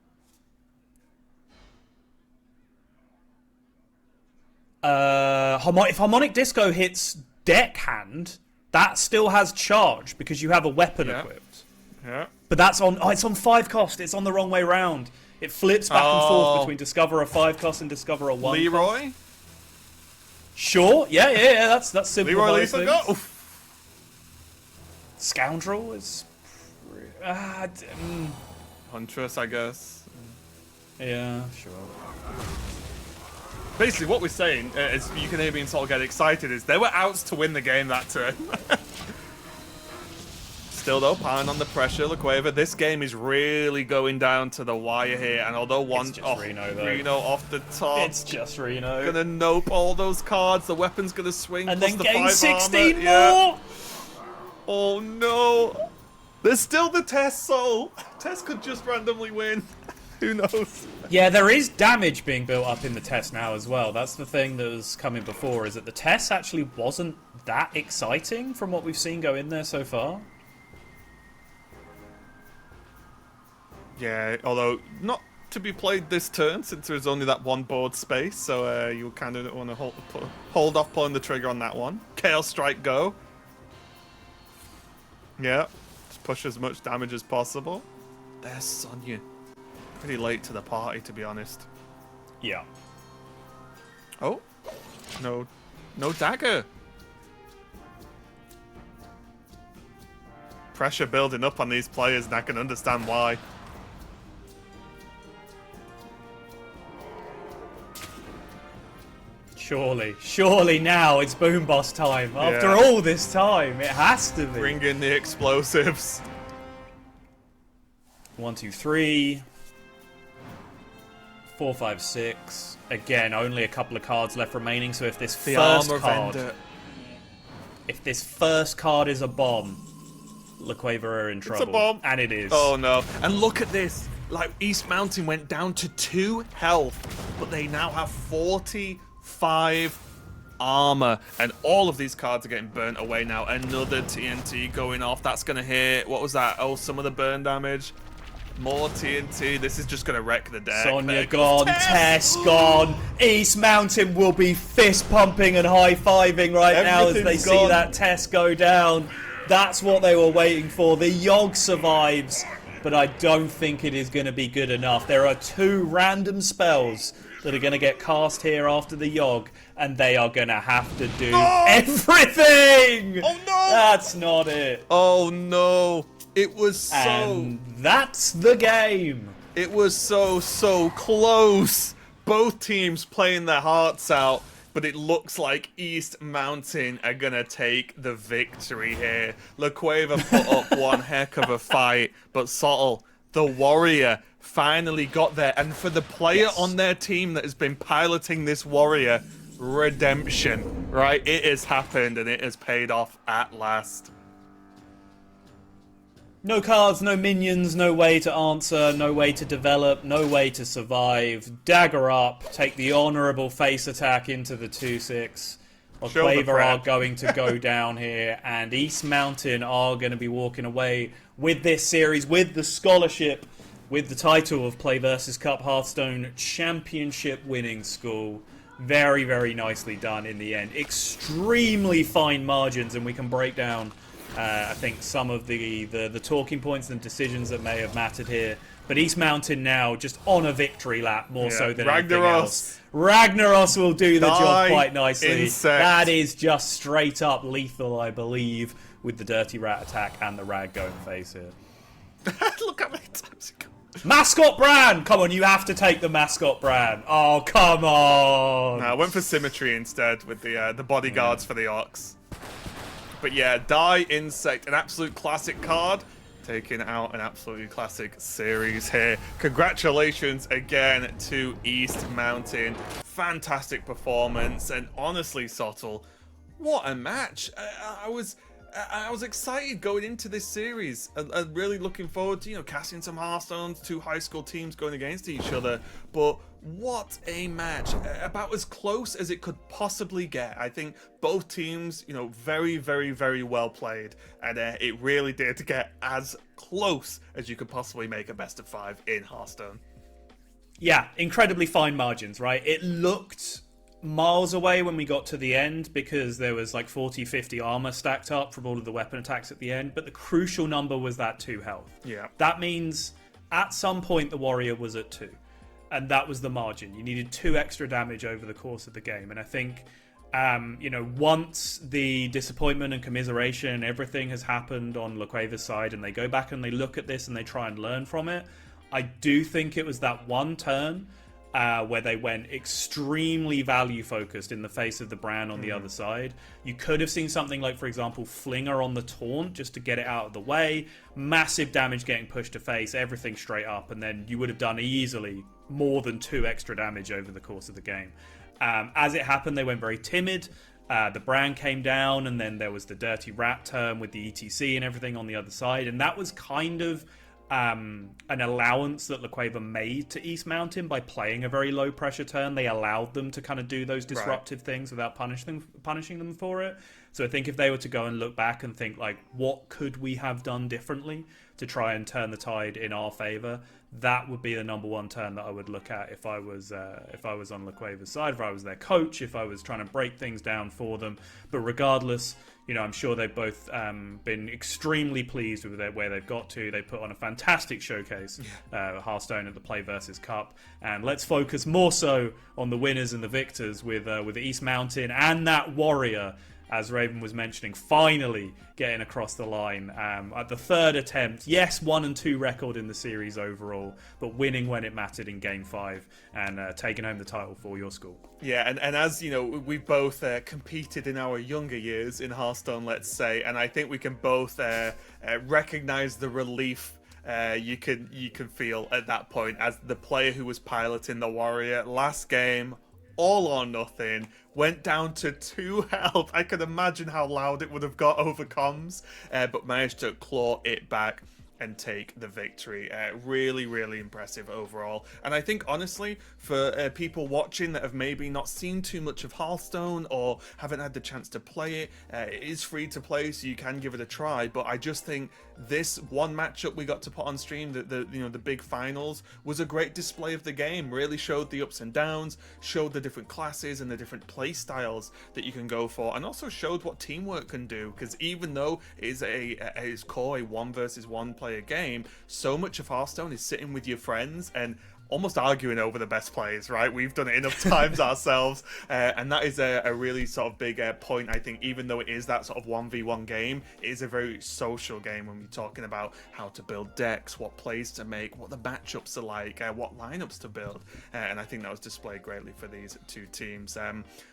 If Harmonic Disco hits deckhand, that still has charge because you have a weapon equipped. Yeah. But that's on. Oh, it's on 5 cost. It's on the wrong way round. It flips back and forth between Discover a 5 cost and Discover a 1. Leroy? Sure. Yeah. That's simple. Leroy Lisa go. Oof. Scoundrel is. Huntress, I guess. Yeah, sure. Basically, what we're saying, as you can hear me and Sol get excited, is they were outs to win the game that turn. Still, though, piling on the pressure, Cueva. This game is really going down to the wire here, and although Reno off the top, it's just Reno. Gonna nope all those cards. The weapon's gonna swing, and plus then the gain 5 16 armor. more. Yeah. Oh no! There's still the Tess Soul. Tess could just randomly win. Who knows? Yeah, there is damage being built up in the Tess now as well. That's the thing that was coming before, is that the Tess actually wasn't that exciting from what we've seen go in there so far. Yeah, although not to be played this turn since there's only that one board space, so you kind of want to hold off pulling the trigger on that one. Chaos Strike go. Yeah, just push as much damage as possible. There's Sonya. Pretty late to the party, to be honest. Yeah. Oh, no dagger. Pressure building up on these players, and I can understand why. Surely now it's Boom Boss time. After all this time, it has to be. Bring in the explosives. 1, 2, 3. 4, 5, 6. Again, only a couple of cards left remaining. So if this first card is a bomb, Cueva are in trouble. It's a bomb. And it is. Oh no. And look at this. Like, East Mountain went down to 2 health, but they now have 45 armor. And all of these cards are getting burnt away now. Another TNT going off. That's going to hit. What was that? Oh, some of the burn damage. More TNT. This is just going to wreck the deck. Sonya gone. Tess gone. East Mountain will be fist pumping and high-fiving right now as they see that Tess go down. That's what they were waiting for. The Yogg survives, but I don't think it is going to be good enough. There are 2 random spells that are going to get cast here after the Yogg, and they are going to have to do everything! Oh no! That's not it. Oh no! It was And that's the game. It was so close. Both teams playing their hearts out. but it looks like East Mountain are going to take the victory here. Cueva put up one heck of a fight, but SOTTLE, the warrior, finally got there. And for the player on their team that has been piloting this warrior, redemption, right? It has happened and it has paid off at last. No cards, no minions, no way to answer, no way to develop, no way to survive. Dagger up, take the honourable face attack into the 2-6. Cueva are going to go down here, and East Mountain are going to be walking away with this series, with the scholarship, with the title of PlayVS Cup Hearthstone Championship winning school. Very, very nicely done in the end. Extremely fine margins, and we can break down I think some of the talking points and decisions that may have mattered here. But East Mountain now just on a victory lap more so than anything else. Ragnaros will do the job quite nicely. That is just straight up lethal, I believe, with the Dirty Rat attack and the Rag going face here. Look how many times it goes. Mascot Brand! Come on, you have to take the Mascot Brand. Oh, come on! No, I went for Symmetry instead with the bodyguards for the Ox. But yeah, Die Insect, an absolute classic card, taking out an absolutely classic series here. Congratulations again to East Mountain. Fantastic performance, and honestly, SOTTLE, what a match. I was excited going into this series and really looking forward to, casting some Hearthstones, two high school teams going against each other. But what a match. About as close as it could possibly get. I think both teams, very, very, very well played. And it really did get as close as you could possibly make a best of 5 in Hearthstone. Yeah, incredibly fine margins, right? It looked miles away when we got to the end because there was like 40-50 armor stacked up from all of the weapon attacks at the end, but the crucial number was that 2 health. Yeah. That means at some point the warrior was at 2, and that was the margin. You needed 2 extra damage over the course of the game, and I think once the disappointment and commiseration and everything has happened on Cueva's side and they go back and they look at this and they try and learn from it, I do think it was that one turn where they went extremely value focused in the face of the brand on the other side. You could have seen something like, for example, Flinger on the taunt just to get it out of the way, massive damage getting pushed to face, everything straight up, and then you would have done easily more than 2 extra damage over the course of the game. As it happened, they went very timid. The brand came down, and then there was the Dirty Rat turn with the ETC and everything on the other side, and that was kind of an allowance that Cueva made to East Mountain by playing a very low pressure turn. They allowed them to kind of do those disruptive things without punishing them for it. So I think if they were to go and look back and think like, what could we have done differently to try and turn the tide in our favor, that would be the number one turn that I would look at if I was on Cueva's side, if I was their coach, if I was trying to break things down for them. But regardless, I'm sure they've both been extremely pleased with where they've got to. They put on a fantastic showcase, Hearthstone at the PlayVS Cup. And let's focus more so on the winners and the victors with East Mountain and that warrior, as Raven was mentioning, finally getting across the line at the 3rd attempt. Yes, 1 and 2 record in the series overall, but winning when it mattered in Game 5 and taking home the title for your school. Yeah, and as we've both competed in our younger years in Hearthstone, let's say, and I think we can both recognize the relief you can feel at that point as the player who was piloting the warrior last game. All or nothing, went down to 2 health. I can imagine how loud it would have got over comms, but managed to claw it back and take the victory. Really, really impressive overall. And I think, honestly, for people watching that have maybe not seen too much of Hearthstone or haven't had the chance to play it, it is free to play, so you can give it a try. But I just think this one matchup we got to put on stream, the big finals, was a great display of the game. Really showed the ups and downs, showed the different classes and the different play styles that you can go for, and also showed what teamwork can do. Because even though it is its core a 1 versus 1 player game, so much of Hearthstone is sitting with your friends, and almost arguing over the best players, right? We've done it enough times ourselves, and that is a really sort of big point, I think. Even though it is that sort of 1v1 game, it is a very social game when we're talking about how to build decks, what plays to make, what the matchups are like, what lineups to build, and I think that was displayed greatly for these two teams.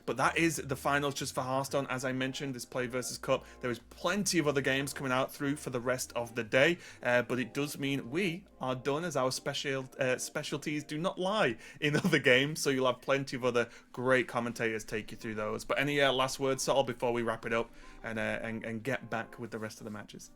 But that is the finals just for Hearthstone. As I mentioned, this PlayVS Cup, there is plenty of other games coming out through for the rest of the day, but it does mean we are done, as our specialties do not lie in other games, so you'll have plenty of other great commentators take you through those. But any last words, Sottle, before we wrap it up and get back with the rest of the matches?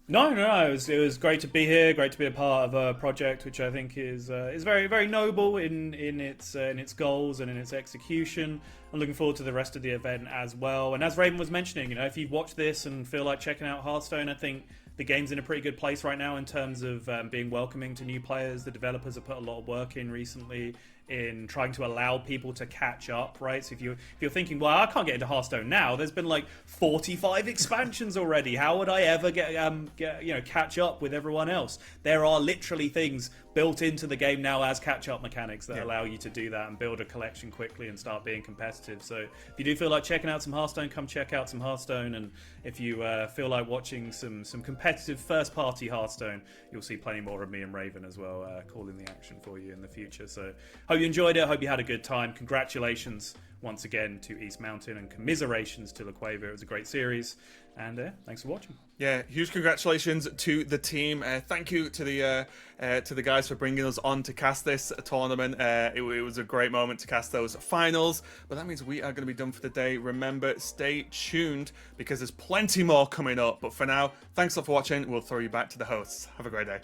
No. It was great to be here. Great to be a part of a project which I think is very, very noble in its goals and in its execution. I'm looking forward to the rest of the event as well. And as Raven was mentioning, if you've watched this and feel like checking out Hearthstone, I think the game's in a pretty good place right now in terms of being welcoming to new players. The developers have put a lot of work in recently in trying to allow people to catch up, right? So if you're thinking, well, I can't get into Hearthstone now, there's been like 45 expansions already. How would I ever catch up with everyone else? There are literally things built into the game now as catch-up mechanics that allow you to do that and build a collection quickly and start being competitive. So if you do feel like checking out some Hearthstone, come check out some Hearthstone. And if you feel like watching some competitive first-party Hearthstone, you'll see plenty more of me and Raven as well calling the action for you in the future. So hope you enjoyed it. Hope you had a good time. Congratulations once again to East Mountain and commiserations to Cueva. It was a great series. And thanks for watching. Yeah, huge congratulations to the team. Thank you to the guys for bringing us on to cast this tournament. It was a great moment to cast those finals. But that means we are going to be done for the day. Remember, stay tuned because there's plenty more coming up. But for now, thanks a lot for watching. We'll throw you back to the hosts. Have a great day.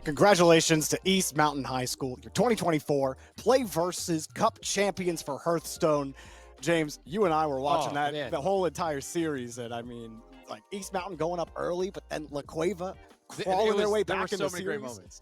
Congratulations to East Mountain High School, your 2024 PlayVS Cup champions for Hearthstone. James, you and I were watching the whole entire series, and I mean, like East Mountain going up early, but then Cueva crawling their way back in the series. There were so many great moments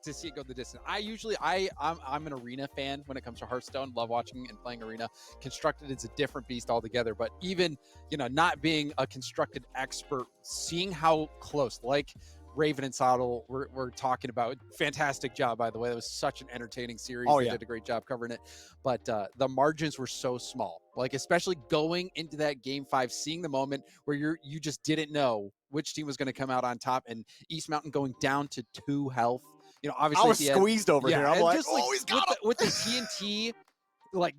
to see it go the distance. I'm an arena fan when it comes to Hearthstone. Love watching and playing arena. Constructed is a different beast altogether, but even not being a constructed expert, seeing how close, like Raven and SOTTLE we're talking about. Fantastic job, by the way. That was such an entertaining series. They did a great job covering it. But the margins were so small. Like, especially going into that game 5, seeing the moment where you just didn't know which team was going to come out on top, and East Mountain going down to 2 health. Obviously I was squeezed over here. I'm like, he's got him. With the TNT, like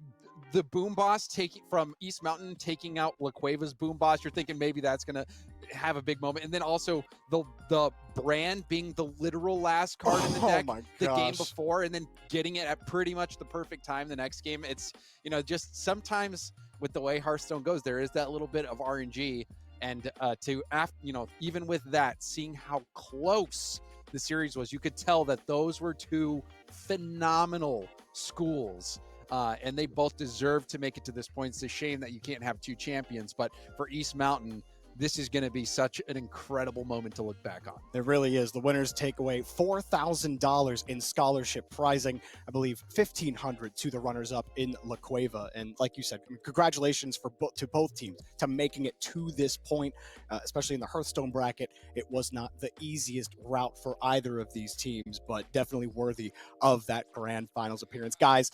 the boom boss from East Mountain taking out Cueva's boom boss, you're thinking maybe that's gonna have a big moment. And then also the brand being the literal last card in the deck the game before, and then getting it at pretty much the perfect time the next game. It's just sometimes with the way Hearthstone goes, there is that little bit of RNG, and even with that, seeing how close the series was, you could tell that those were 2 phenomenal schools. And they both deserve to make it to this point. It's a shame that you can't have 2 champions, but for East Mountain, this is going to be such an incredible moment to look back on. It really is. The winners take away $4,000 in scholarship prizing. I believe $1,500 to the runners-up in Cueva. And like you said, congratulations to both teams to making it to this point, especially in the Hearthstone bracket. It was not the easiest route for either of these teams, but definitely worthy of that grand finals appearance. Guys,